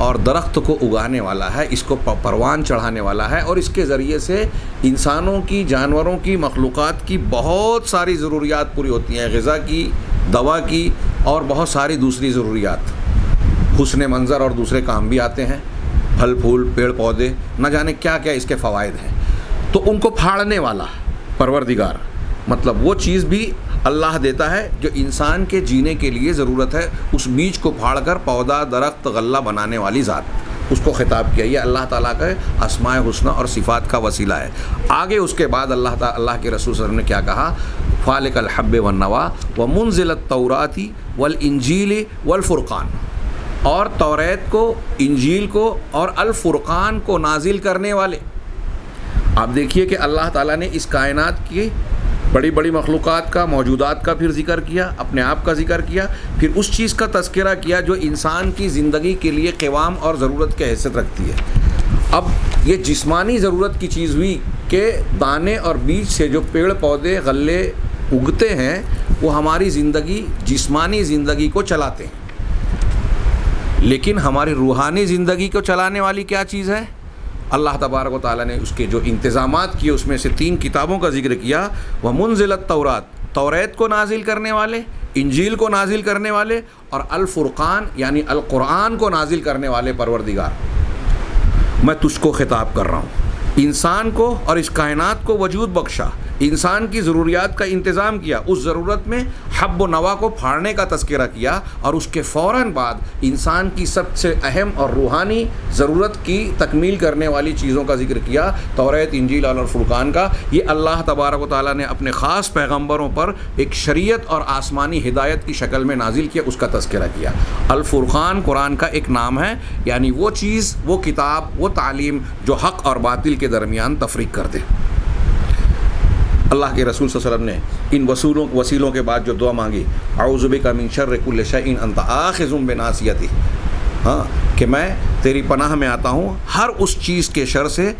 اور درخت کو اگانے والا ہے، اس کو پروان چڑھانے والا ہے، اور اس کے ذریعے سے انسانوں کی، جانوروں کی، مخلوقات کی بہت ساری ضروریات پوری ہوتی ہیں، غذا کی، دوا کی، اور بہت ساری دوسری ضروریات، حسن منظر اور دوسرے کام بھی آتے ہیں، پھل پھول، پیڑ پودے، نہ جانے کیا کیا اس کے فوائد ہیں۔ تو ان کو پھاڑنے والا پروردگار، مطلب وہ چیز بھی اللہ دیتا ہے جو انسان کے جینے کے لیے ضرورت ہے، اس بیج کو پھاڑ کر پودا، درخت، غلہ بنانے والی ذات، اس کو خطاب کیا۔ یہ اللہ تعالیٰ کا اسماء حسنہ اور صفات کا وسیلہ ہے۔ آگے اس کے بعد اللہ کے رسول صلی اللہ علیہ وسلم نے کیا کہا؟ فالق الحب والنوا ومنزل التوراۃ والانجیل والفرقان، اور توریت کو، انجیل کو اور الفرقان کو نازل کرنے والے۔ آپ دیکھیے کہ اللہ تعالیٰ نے اس کائنات کی بڑی بڑی مخلوقات کا، موجودات کا پھر ذکر کیا، اپنے آپ کا ذکر کیا، پھر اس چیز کا تذکرہ کیا جو انسان کی زندگی کے لیے قوام اور ضرورت کی حیثیت رکھتی ہے۔ اب یہ جسمانی ضرورت کی چیز ہوئی کہ دانے اور بیج سے جو پیڑ پودے، غلے اگتے ہیں، وہ ہماری زندگی، جسمانی زندگی کو چلاتے ہیں، لیکن ہماری روحانی زندگی کو چلانے والی کیا چیز ہے؟ اللہ تبارک و تعالیٰ نے اس کے جو انتظامات کیے اس میں سے 3 کتابوں کا ذکر کیا۔ وَمُنزِلَ التَّوْرَاۃ، توریت کو نازل کرنے والے، انجیل کو نازل کرنے والے، اور الفرقان یعنی القرآن کو نازل کرنے والے پروردگار، میں تجھ کو خطاب کر رہا ہوں۔ انسان کو اور اس کائنات کو وجود بخشا، انسان کی ضروریات کا انتظام کیا، اس ضرورت میں حب و نوا کو پھاڑنے کا تذکرہ کیا، اور اس کے فوراً بعد انسان کی سب سے اہم اور روحانی ضرورت کی تکمیل کرنے والی چیزوں کا ذکر کیا، توریت، انجیل اور فرقان کا۔ یہ اللہ تبارک و تعالیٰ نے اپنے خاص پیغمبروں پر ایک شریعت اور آسمانی ہدایت کی شکل میں نازل کیا، اس کا تذکرہ کیا۔ الفرقان قرآن کا ایک نام ہے، یعنی وہ چیز، وہ کتاب، وہ تعلیم جو حق اور باطل کے درمیان تفریق کر دے۔ اللہ کے رسول صلی اللہ علیہ وسلم نے ان وسیلوں کے بعد جو دعا مانگی، اعوذ بک من شر کل شیء انت آخذ بناصیتہ، ہاں، کہ میں تیری پناہ میں آتا ہوں ہر اس چیز کے شر سے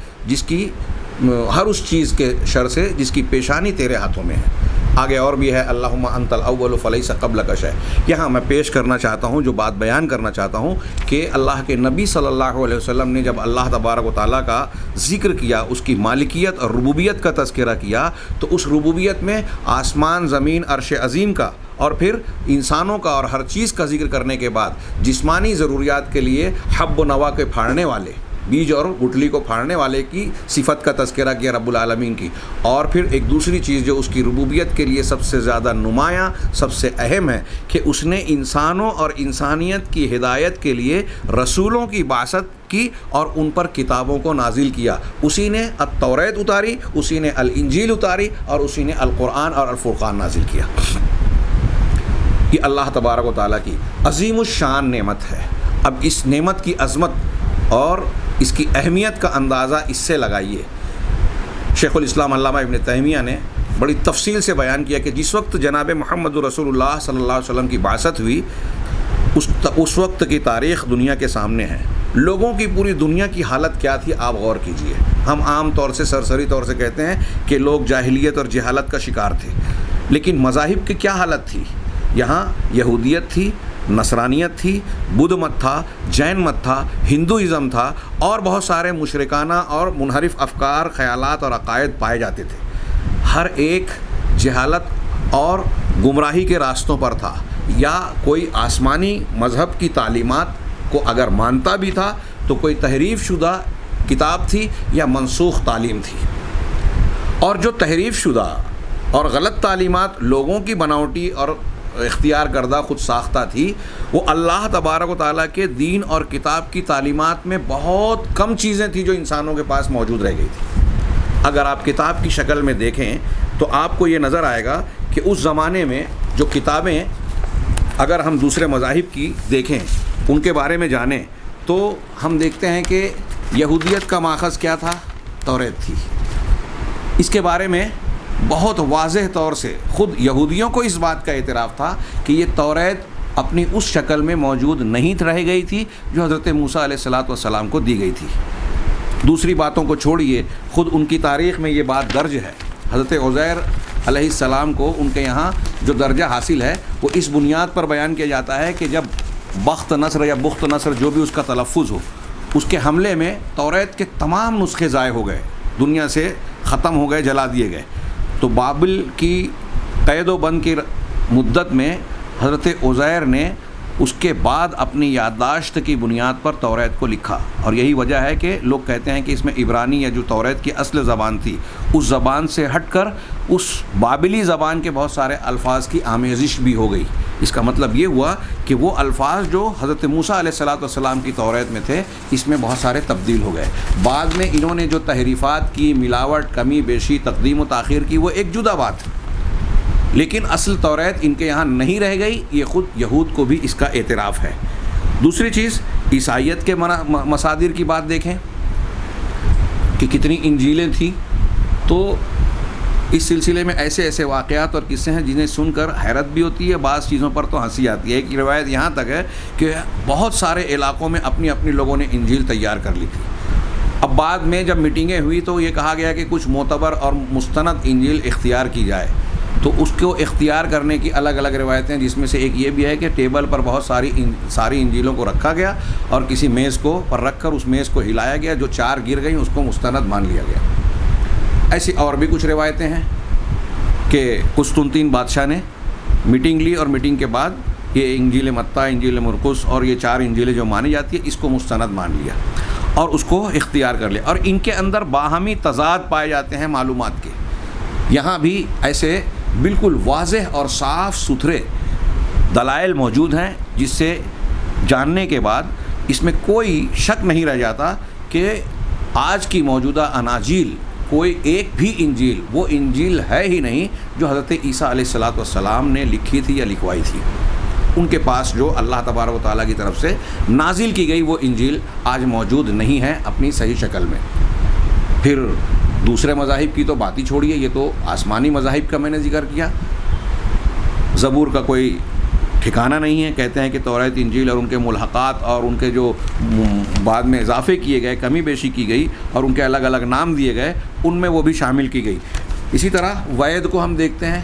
جس کی پیشانی تیرے ہاتھوں میں ہے۔ آگے اور بھی ہے، اللہم انت الاول فلیس قبلک شیء۔ یہاں میں پیش کرنا چاہتا ہوں، جو بات بیان کرنا چاہتا ہوں، کہ اللہ کے نبی صلی اللہ علیہ وسلم نے جب اللہ تبارک و تعالیٰ کا ذکر کیا، اس کی مالکیت اور ربوبیت کا تذکرہ کیا، تو اس ربوبیت میں آسمان، زمین، عرش عظیم کا، اور پھر انسانوں کا اور ہر چیز کا ذکر کرنے کے بعد جسمانی ضروریات کے لیے حب و نوا کے پھاڑنے والے، بیج اور گٹلی کو پھاڑنے والے کی صفت کا تذکرہ کیا، رب العالمین کی۔ اور پھر ایک دوسری چیز جو اس کی ربوبیت کے لیے سب سے زیادہ نمایاں، سب سے اہم ہے، کہ اس نے انسانوں اور انسانیت کی ہدایت کے لیے رسولوں کی بعثت کی اور ان پر کتابوں کو نازل کیا۔ اسی نے التوریت اتاری، اسی نے الانجیل اتاری، اور اسی نے القرآن اور الفرقان نازل کیا۔ یہ اللہ تبارک و تعالیٰ کی عظیم الشان نعمت ہے۔ اب اس نعمت کی عظمت اور اس کی اہمیت کا اندازہ اس سے لگائیے۔ شیخ الاسلام علامہ ابن تیمیہ نے بڑی تفصیل سے بیان کیا کہ جس وقت جناب محمد رسول اللہ صلی اللہ علیہ وسلم کی بعثت ہوئی، اس وقت کی تاریخ دنیا کے سامنے ہے۔ لوگوں کی پوری دنیا کی حالت کیا تھی، آپ غور کیجئے۔ ہم عام طور سے سرسری طور سے کہتے ہیں کہ لوگ جاہلیت اور جہالت کا شکار تھے، لیکن مذاہب کی کیا حالت تھی؟ یہاں یہودیت تھی، نصرانیت تھی، بدھ مت تھا، جین مت تھا، ہندوازم تھا، اور بہت سارے مشرکانہ اور منحرف افکار، خیالات اور عقائد پائے جاتے تھے۔ ہر ایک جہالت اور گمراہی کے راستوں پر تھا، یا کوئی آسمانی مذہب کی تعلیمات کو اگر مانتا بھی تھا تو کوئی تحریف شدہ کتاب تھی یا منسوخ تعلیم تھی۔ اور جو تحریف شدہ اور غلط تعلیمات لوگوں کی بناوٹی اور اختیار کردہ خود ساختہ تھی، وہ اللہ تبارک و تعالیٰ کے دین اور کتاب کی تعلیمات میں بہت کم چیزیں تھیں جو انسانوں کے پاس موجود رہ گئی تھی۔ اگر آپ کتاب کی شکل میں دیکھیں تو آپ کو یہ نظر آئے گا کہ اس زمانے میں جو کتابیں، اگر ہم دوسرے مذاہب کی دیکھیں، ان کے بارے میں جانیں، تو ہم دیکھتے ہیں کہ یہودیت کا ماخذ کیا تھا؟ توریت تھی۔ اس کے بارے میں بہت واضح طور سے خود یہودیوں کو اس بات کا اعتراف تھا کہ یہ توریت اپنی اس شکل میں موجود نہیں رہ گئی تھی جو حضرت موسیٰ علیہ السلام کو دی گئی تھی۔ دوسری باتوں کو چھوڑیے، خود ان کی تاریخ میں یہ بات درج ہے، حضرت عزیر علیہ السلام کو ان کے یہاں جو درجہ حاصل ہے وہ اس بنیاد پر بیان کیا جاتا ہے کہ جب بخت نصر یا بخت نصر جو بھی اس کا تلفظ ہو، اس کے حملے میں توریت کے تمام نسخے ضائع ہو گئے، دنیا سے ختم ہو گئے، جلا دیے گئے۔ تو بابل کی قید و بند کی مدت میں حضرت عزیر نے اس کے بعد اپنی یادداشت کی بنیاد پر توریت کو لکھا، اور یہی وجہ ہے کہ لوگ کہتے ہیں کہ اس میں عبرانی یا جو توریت کی اصل زبان تھی اس زبان سے ہٹ کر اس بابلی زبان کے بہت سارے الفاظ کی آمیزش بھی ہو گئی۔ اس کا مطلب یہ ہوا کہ وہ الفاظ جو حضرت موسیٰ علیہ السلام کی توریت میں تھے اس میں بہت سارے تبدیل ہو گئے۔ بعد میں انہوں نے جو تحریفات کی، ملاوٹ، کمی بیشی، تقدیم و تاخیر کی، وہ ایک جدا بات ہے، لیکن اصل توریت ان کے یہاں نہیں رہ گئی۔ یہ خود یہود کو بھی اس کا اعتراف ہے۔ دوسری چیز، عیسائیت کے مصادر کی بات دیکھیں کہ کتنی انجیلیں تھیں، تو اس سلسلے میں ایسے ایسے واقعات اور قصے ہیں جنہیں سن کر حیرت بھی ہوتی ہے، بعض چیزوں پر تو ہنسی آتی ہے۔ ایک روایت یہاں تک ہے کہ بہت سارے علاقوں میں اپنی اپنی لوگوں نے انجیل تیار کر لی تھی۔ اب بعد میں جب میٹنگیں ہوئی تو یہ کہا گیا کہ کچھ معتبر اور مستند انجیل اختیار کی جائے، تو اس کو اختیار کرنے کی الگ الگ روایتیں، جس میں سے ایک یہ بھی ہے کہ ٹیبل پر بہت ساری انجیلوں کو رکھا گیا اور کسی میز کو پر رکھ کر اس میز کو ہلایا گیا، جو 4 گر گئیں اس کو مستند مان لیا گیا۔ ایسی اور بھی کچھ روایتیں ہیں کہ قسطنطین بادشاہ نے میٹنگ لی اور میٹنگ کے بعد یہ انجیل متی، انجیل مرقس اور یہ 4 انجیلیں جو مانی جاتی ہے اس کو مستند مان لیا اور اس کو اختیار کر لیا، اور ان کے اندر باہمی تضاد پائے جاتے ہیں معلومات کے۔ یہاں بھی ایسے بالکل واضح اور صاف ستھرے دلائل موجود ہیں جس سے جاننے کے بعد اس میں کوئی شک نہیں رہ جاتا کہ آج کی موجودہ اناجیل کوئی ایک بھی انجیل وہ انجیل ہے ہی نہیں جو حضرت عیسیٰ علیہ السلام نے لکھی تھی یا لکھوائی تھی۔ ان کے پاس جو اللہ تبارک و تعالیٰ کی طرف سے نازل کی گئی وہ انجیل آج موجود نہیں ہے اپنی صحیح شکل میں۔ پھر دوسرے مذاہب کی تو بات ہی چھوڑیے، یہ تو آسمانی مذاہب کا میں نے ذکر کیا۔ زبور کا کوئی ٹھکانہ نہیں ہے، کہتے ہیں کہ توریت، انجیل اور ان کے ملحقات اور ان کے جو بعد میں اضافے کیے گئے، کمی بیشی کی گئی اور ان کے الگ الگ نام دیے گئے، ان میں وہ بھی شامل کی گئی۔ اسی طرح وید کو ہم دیکھتے ہیں،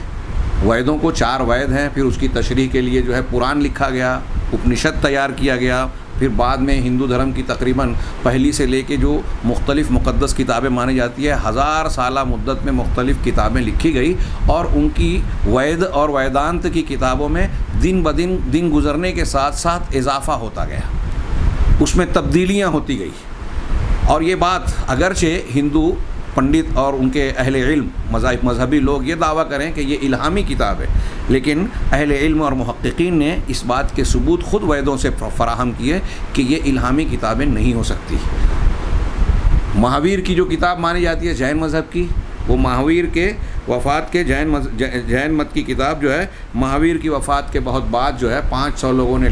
ویدوں کو 4 وید ہیں، پھر اس کی تشریح کے لیے جو ہے پران لکھا گیا، اپنشد تیار کیا گیا، پھر بعد میں ہندو دھرم کی تقریباً پہلی سے لے کے جو مختلف مقدس کتابیں مانی جاتی ہے، 1000 سالہ مدت میں مختلف کتابیں لکھی گئی، اور ان کی وید اور ویدانت کی کتابوں میں دن بدن دن گزرنے کے ساتھ ساتھ اضافہ ہوتا گیا، اس میں تبدیلیاں ہوتی گئی۔ اور یہ بات اگرچہ ہندو پنڈت اور ان کے اہل علم مذہبی لوگ یہ دعویٰ کریں کہ یہ الہامی کتاب ہے، لیکن اہل علم اور محققین نے اس بات کے ثبوت خود ویدوں سے فراہم کیے کہ یہ الہامی کتابیں نہیں ہو سکتی۔ مہاویر کی جو کتاب مانی جاتی ہے جین مذہب کی، وہ مہاویر کے وفات کے جین مت کی کتاب جو ہے، مہاویر کی وفات کے بہت بعد جو ہے 500 لوگوں نے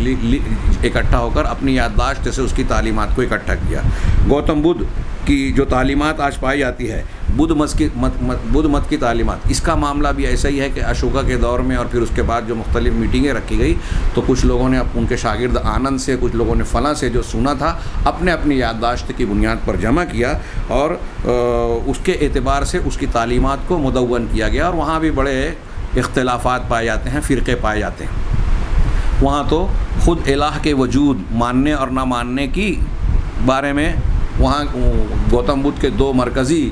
اکٹھا ہو کر اپنی یادداشت سے اس کی تعلیمات کو اکٹھا کیا۔ گوتم بدھ کی جو تعلیمات آج پائی جاتی ہے، بدھ مت کی تعلیمات، اس کا معاملہ بھی ایسا ہی ہے کہ اشوکا کے دور میں اور پھر اس کے بعد جو مختلف میٹنگیں رکھی گئی تو کچھ لوگوں نے ان کے شاگرد آنند سے، کچھ لوگوں نے فلاں سے جو سنا تھا اپنے اپنی یادداشت کی بنیاد پر جمع کیا، اور اس کے اعتبار سے اس کی تعلیمات کو مدون کیا گیا، اور وہاں بھی بڑے اختلافات پائے جاتے ہیں، فرقے پائے جاتے ہیں۔ وہاں تو خود الہ کے وجود ماننے اور نہ ماننے کی بارے میں وہاں گوتم بدھ کے 2 مرکزی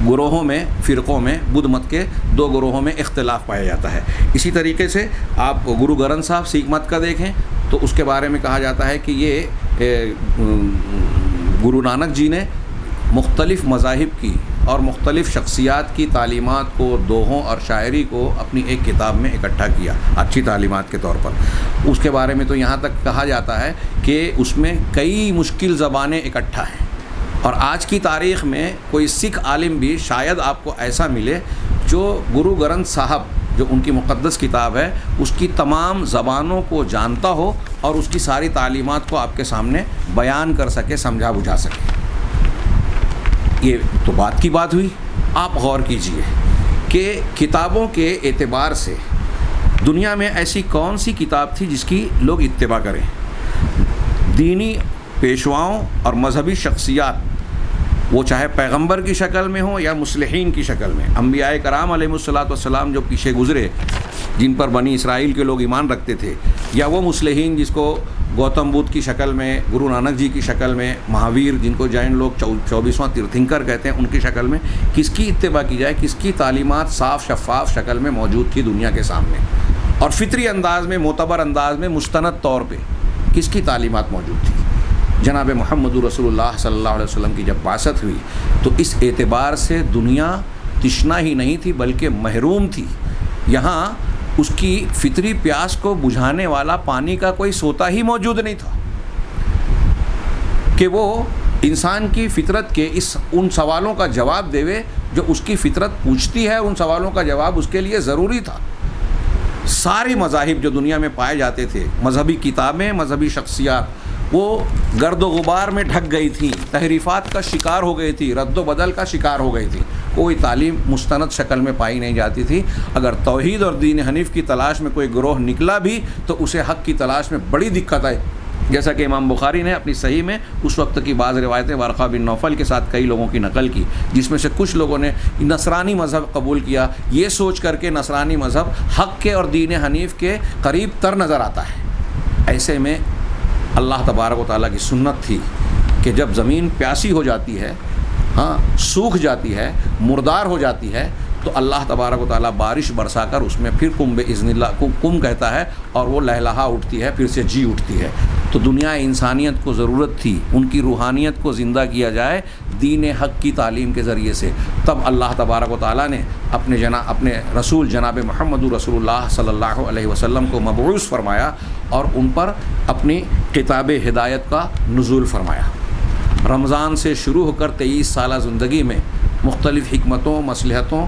گروہوں میں، فرقوں میں، بدھ مت کے 2 گروہوں میں اختلاف پایا جاتا ہے۔ اسی طریقے سے آپ گرو گرنتھ صاحب سکھ مت کا دیکھیں تو اس کے بارے میں کہا جاتا ہے کہ یہ گرو نانک جی نے مختلف مذاہب کی اور مختلف شخصیات کی تعلیمات کو، دوہوں اور شاعری کو اپنی ایک کتاب میں اکٹھا کیا، اچھی تعلیمات کے طور پر۔ اس کے بارے میں تو یہاں تک کہا جاتا ہے کہ اس میں کئی مشکل زبانیں اکٹھا ہیں، اور آج کی تاریخ میں کوئی سکھ عالم بھی شاید آپ کو ایسا ملے جو گرو گرنتھ صاحب جو ان کی مقدس کتاب ہے اس کی تمام زبانوں کو جانتا ہو اور اس کی ساری تعلیمات کو آپ کے سامنے بیان کر سکے، سمجھا بجھا سکے۔ یہ تو بات کی بات ہوئی۔ آپ غور کیجئے کہ کتابوں کے اعتبار سے دنیا میں ایسی کون سی کتاب تھی جس کی لوگ اتباع کریں؟ دینی پیشواؤں اور مذہبی شخصیات، وہ چاہے پیغمبر کی شکل میں ہوں یا مصلحین کی شکل میں، انبیاء کرام علیہ الصلوۃ والسلام جو پیچھے گزرے جن پر بنی اسرائیل کے لوگ ایمان رکھتے تھے، یا وہ مصلحین جس کو گوتم بدھ کی شکل میں، گرو نانک جی کی شکل میں، مہاویر جن کو جین لوگ 24واں تیرتھنکر کہتے ہیں، ان کی شکل میں کس کی اتباع کی جائے، کس کی تعلیمات صاف شفاف شکل میں موجود تھی دنیا کے سامنے، اور فطری انداز میں، معتبر انداز میں، مستند طور پہ کس کی تعلیمات موجود تھی؟ جناب محمد رسول اللہ صلی اللہ علیہ وسلم کی جب بعثت ہوئی تو اس اعتبار سے دنیا تشنا ہی نہیں تھی بلکہ محروم تھی۔ یہاں اس کی فطری پیاس کو بجھانے والا پانی کا کوئی سوتا ہی موجود نہیں تھا کہ وہ انسان کی فطرت کے ان سوالوں کا جواب دے جو اس کی فطرت پوچھتی ہے۔ ان سوالوں کا جواب اس کے لیے ضروری تھا۔ ساری مذاہب جو دنیا میں پائے جاتے تھے، مذہبی کتابیں، مذہبی شخصیات، وہ گرد و غبار میں ڈھک گئی تھی، تحریفات کا شکار ہو گئی تھی، رد و بدل کا شکار ہو گئی تھی، کوئی تعلیم مستند شکل میں پائی نہیں جاتی تھی۔ اگر توحید اور دین حنیف کی تلاش میں کوئی گروہ نکلا بھی تو اسے حق کی تلاش میں بڑی دقت آئی، جیسا کہ امام بخاری نے اپنی صحیح میں اس وقت کی بعض روایتیں ورقہ بن نوفل کے ساتھ کئی لوگوں کی نقل کی، جس میں سے کچھ لوگوں نے نصرانی مذہب قبول کیا، یہ سوچ کر کے نصرانی مذہب حق کے اور دین حنیف کے قریب تر نظر آتا ہے۔ ایسے میں اللہ تبارک و تعالیٰ کی سنت تھی کہ جب زمین پیاسی ہو جاتی ہے، سوکھ جاتی ہے، مردار ہو جاتی ہے، تو اللہ تبارک و تعالیٰ بارش برسا کر اس میں پھر کم باذن اللہ کم کہتا ہے اور وہ لہلہا اٹھتی ہے، پھر سے جی اٹھتی ہے۔ تو دنیا انسانیت کو ضرورت تھی ان کی روحانیت کو زندہ کیا جائے دین حق کی تعلیم کے ذریعے سے۔ تب اللہ تبارک و تعالیٰ نے اپنے رسول جناب محمد رسول اللہ صلی اللہ علیہ وسلم کو مبعوث فرمایا اور ان پر اپنی کتاب ہدایت کا نزول فرمایا۔ رمضان سے شروع ہو کر 23 سالہ زندگی میں مختلف حکمتوں، مصلحتوں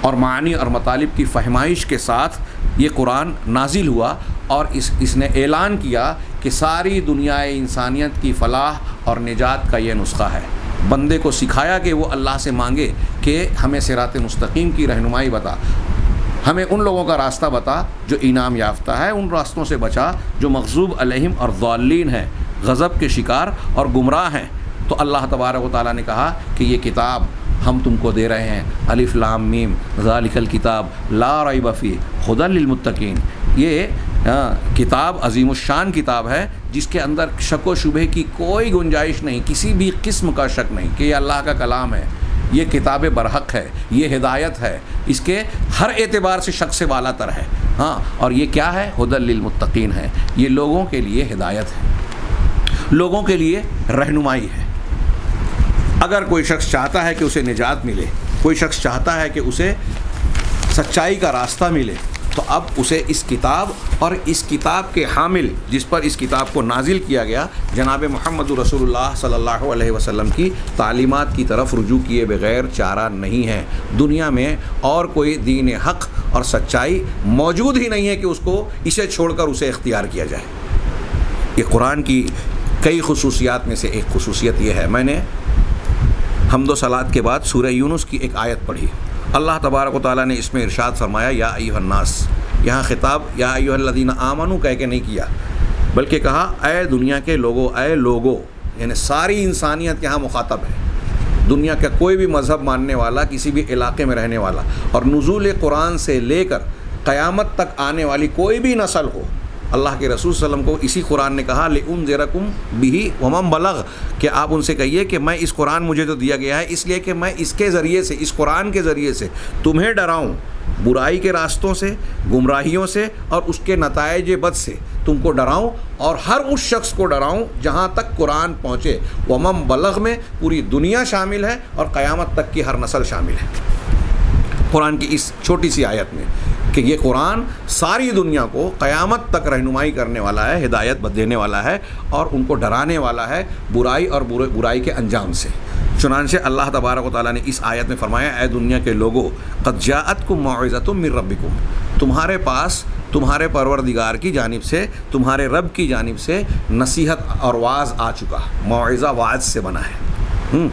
اور معانی اور مطالب کی فہمائش کے ساتھ یہ قرآن نازل ہوا، اور اس نے اعلان کیا کہ ساری دنیا انسانیت کی فلاح اور نجات کا یہ نسخہ ہے۔ بندے کو سکھایا کہ وہ اللہ سے مانگے کہ ہمیں صراط مستقیم کی رہنمائی بتا، ہمیں ان لوگوں کا راستہ بتا جو انعام یافتہ ہے، ان راستوں سے بچا جو مغضوب علیہم اور ضالین ہیں، غضب کے شکار اور گمراہ ہیں۔ تو اللہ تبارک و تعالیٰ نے کہا کہ یہ کتاب ہم تم کو دے رہے ہیں، الف لام میم ذالک الکتاب لا ریب فیہ ھدی للمتقین۔ یہ کتاب عظیم الشان کتاب ہے جس کے اندر شک و شبہ کی کوئی گنجائش نہیں، کسی بھی قسم کا شک نہیں کہ یہ اللہ کا کلام ہے، یہ کتاب برحق ہے، یہ ہدایت ہے، اس کے ہر اعتبار سے شک سے بالا تر ہے۔ اور یہ کیا ہے؟ ھدی للمتقین ہے، یہ لوگوں کے لیے ہدایت ہے، لوگوں کے لیے رہنمائی ہے۔ اگر کوئی شخص چاہتا ہے کہ اسے نجات ملے، کوئی شخص چاہتا ہے کہ اسے سچائی کا راستہ ملے، تو اب اسے اس کتاب اور اس کتاب کے حامل جس پر اس کتاب کو نازل کیا گیا جناب محمد رسول اللہ صلی اللہ علیہ وسلم کی تعلیمات کی طرف رجوع کیے بغیر چارہ نہیں ہے۔ دنیا میں اور کوئی دین حق اور سچائی موجود ہی نہیں ہے کہ اس کو اسے چھوڑ کر اسے اختیار کیا جائے۔ یہ قرآن کی کئی خصوصیات میں سے ایک خصوصیت یہ ہے۔ میں نے حمد و صلات کے بعد سورہ یونس کی ایک آیت پڑھی، اللہ تبارک و تعالیٰ نے اس میں ارشاد فرمایا یا ایھا الناس۔ یہاں خطاب یا ایھا الذین آمنوا کہہ کے نہیں کیا، بلکہ کہا اے دنیا کے لوگو، اے لوگو، یعنی ساری انسانیت یہاں مخاطب ہے، دنیا کا کوئی بھی مذہب ماننے والا، کسی بھی علاقے میں رہنے والا، اور نزول قرآن سے لے کر قیامت تک آنے والی کوئی بھی نسل ہو۔ اللہ کے رسول صلی اللہ علیہ وسلم کو اسی قرآن نے کہا لِأُنذِرَكُم بِهِ وَمَن بَلَغَ، کہ آپ ان سے کہیے کہ میں اس قرآن مجھے تو دیا گیا ہے اس لیے کہ میں اس کے ذریعے سے، اس قرآن کے ذریعے سے تمہیں ڈراؤں، برائی کے راستوں سے، گمراہیوں سے اور اس کے نتائج بد سے تم کو ڈراؤں، اور ہر اس شخص کو ڈراؤں جہاں تک قرآن پہنچے۔ وَمَن بَلَغ میں پوری دنیا شامل ہے اور قیامت تک کی ہر نسل شامل ہے قرآن کی اس چھوٹی سی آیت میں، کہ یہ قرآن ساری دنیا کو قیامت تک رہنمائی کرنے والا ہے، ہدایت دینے والا ہے، اور ان کو ڈرانے والا ہے برائی اور برائی کے انجام سے۔ چنانچہ اللہ تبارک و تعالیٰ نے اس آیت میں فرمایا اے دنیا کے لوگو قد جاءتکم موعظۃ من ربکم، تمہارے پاس تمہارے پروردگار کی جانب سے، تمہارے رب کی جانب سے نصیحت اور واعظ آ چکا۔ موعظہ واعظ سے بنا ہے،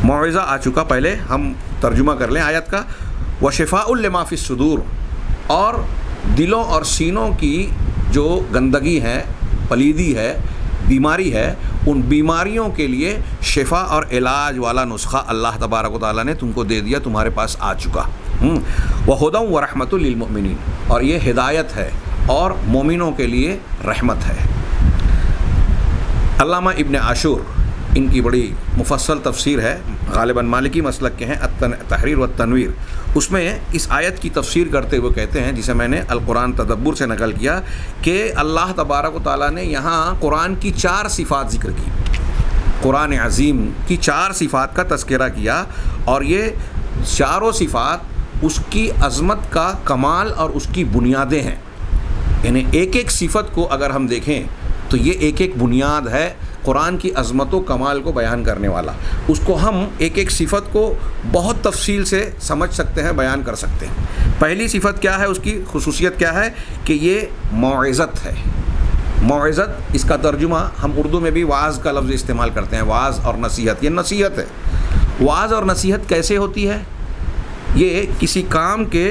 موعظہ آ چکا۔ پہلے ہم ترجمہ کر لیں آیت کا، وشفاء لما فی الصدور، اور دلوں اور سینوں کی جو گندگی ہے، پلیدی ہے، بیماری ہے، ان بیماریوں کے لیے شفا اور علاج والا نسخہ اللہ تبارک و تعالیٰ نے تم کو دے دیا، تمہارے پاس آ چکا۔ وَهُدًى وَرَحْمَةٌ لِّلْمُؤْمِنِينَ، اور یہ ہدایت ہے اور مومنوں کے لیے رحمت ہے۔ علامہ ابن عاشور، ان کی بڑی مفصل تفسیر ہے، غالباً مالکی مسلک کے ہیں، التحریر والتنویر، اس میں اس آیت کی تفسیر کرتے ہوئے کہتے ہیں، جسے میں نے القرآن تدبر سے نقل کیا، کہ اللہ تبارک و تعالیٰ نے یہاں قرآن کی 4 صفات ذکر کی، قرآن عظیم کی 4 صفات کا تذکرہ کیا، اور یہ چاروں صفات اس کی عظمت کا کمال اور اس کی بنیادیں ہیں۔ یعنی ایک ایک صفت کو اگر ہم دیکھیں تو یہ ایک ایک بنیاد ہے قرآن کی عظمت و کمال کو بیان کرنے والا۔ اس کو ہم ایک ایک صفت کو بہت تفصیل سے سمجھ سکتے ہیں، بیان کر سکتے ہیں۔ پہلی صفت کیا ہے، اس کی خصوصیت کیا ہے کہ یہ موعظت ہے۔ موعظت، اس کا ترجمہ ہم اردو میں بھی واعظ کا لفظ استعمال کرتے ہیں، واعظ اور نصیحت، یہ نصیحت ہے۔ واعظ اور نصیحت کیسے ہوتی ہے؟ یہ کسی کام کے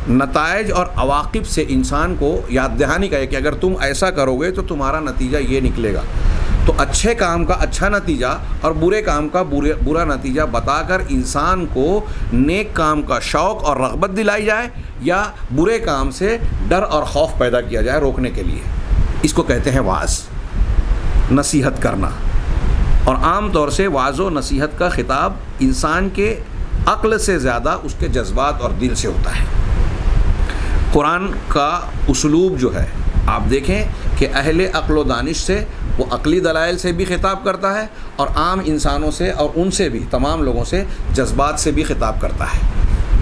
نتائج اور عواقب سے انسان کو یاد دہانی کا ہے کہ اگر تم ایسا کرو گے تو تمہارا نتیجہ یہ نکلے گا۔ تو اچھے کام کا اچھا نتیجہ اور برے کام کا برا نتیجہ بتا کر انسان کو نیک کام کا شوق اور رغبت دلائی جائے، یا برے کام سے ڈر اور خوف پیدا کیا جائے روکنے کے لیے، اس کو کہتے ہیں واعظ، نصیحت کرنا۔ اور عام طور سے واعظ و نصیحت کا خطاب انسان کے عقل سے زیادہ اس کے جذبات اور دل سے ہوتا ہے۔ قرآن کا اسلوب جو ہے، آپ دیکھیں کہ اہل عقل و دانش سے وہ عقلی دلائل سے بھی خطاب کرتا ہے، اور عام انسانوں سے اور ان سے بھی، تمام لوگوں سے جذبات سے بھی خطاب کرتا ہے۔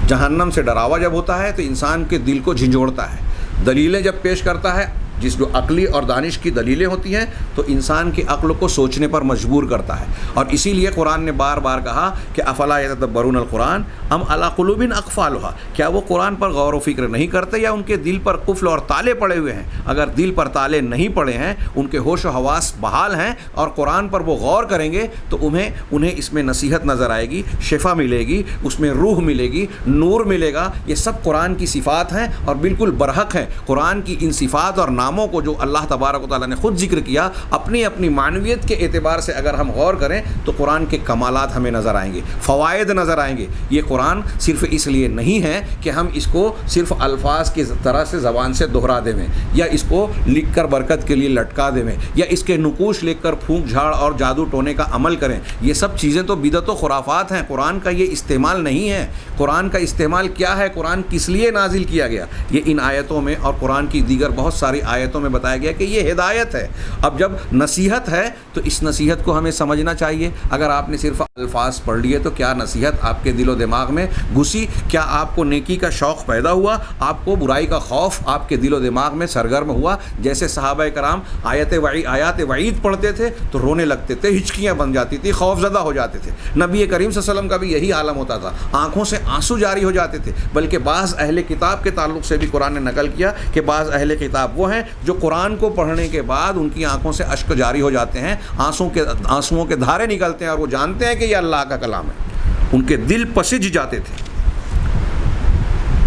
جہنم سے ڈراوا جب ہوتا ہے تو انسان کے دل کو جھنجھوڑتا ہے، دلیلیں جب پیش کرتا ہے، جس جو عقلی اور دانش کی دلیلیں ہوتی ہیں، تو انسان کی عقل کو سوچنے پر مجبور کرتا ہے۔ اور اسی لیے قرآن نے بار بار کہا کہ افلا یتدبرون القرآن ام علی قلوب اقفالها، کیا وہ قرآن پر غور و فکر نہیں کرتے یا ان کے دل پر قفل اور تالے پڑے ہوئے ہیں؟ اگر دل پر تالے نہیں پڑے ہیں، ان کے ہوش و حواس بحال ہیں اور قرآن پر وہ غور کریں گے، تو انہیں اس میں نصیحت نظر آئے گی، شفا ملے گی، اس میں روح ملے گی، نور ملے گا۔ یہ سب قرآن کی صفات ہیں اور بالکل برحق ہیں۔ قرآن کی ان صفات اور ناموں کو جو اللہ تبارک و تعالیٰ نے خود ذکر کیا، اپنی معنویت کے اعتبار سے اگر ہم غور کریں تو قرآن کے کمالات ہمیں نظر آئیں گے، فوائد نظر آئیں گے۔ یہ قرآن صرف اس لیے نہیں ہے کہ ہم اس کو صرف الفاظ کی طرح سے زبان سے دہرا دیں، یا اس کو لکھ کر برکت کے لیے لٹکا دیں، یا اس کے نقوش لکھ کر پھونک جھاڑ اور جادو ٹونے کا عمل کریں۔ یہ سب چیزیں تو بدعت و خرافات ہیں، قرآن کا یہ استعمال نہیں ہے۔ قرآن کا استعمال کیا ہے، قرآن کس لیے نازل کیا گیا، یہ ان آیتوں میں اور قرآن کی دیگر بہت ساری آیتوں میں بتایا گیا کہ یہ ہدایت ہے۔ اب جب نصیحت ہے تو اس نصیحت کو ہمیں سمجھنا چاہیے۔ اگر آپ نے صرف الفاظ پڑھ لیے تو کیا نصیحت آپ کے دل و دماغ میں گھسی؟ کیا آپ کو نیکی کا شوق پیدا ہوا؟ آپ کو برائی کا خوف آپ کے دل و دماغ میں سرگرم ہوا؟ جیسے صحابہ کرام آیات وعید پڑھتے تھے تو رونے لگتے تھے، ہچکیاں بن جاتی تھی، خوف زدہ ہو جاتے تھے۔ نبی کریم صلی اللہ علیہ وسلم کا بھی یہی عالم ہوتا تھا، آنکھوں سے آنسو جاری ہو جاتے تھے۔ بلکہ بعض اہل کتاب کے تعلق سے بھی قرآن نے نقل کیا کہ بعض اہل کتاب وہ ہیں جو قرآن کو پڑھنے کے بعد ان کی آنکھوں سے اشک جاری ہو جاتے ہیں، آنسوؤں کے دھارے نکلتے ہیں، اور وہ جانتے ہیں کہ یہ اللہ کا کلام ہے، ان کے دل پسج جاتے تھے۔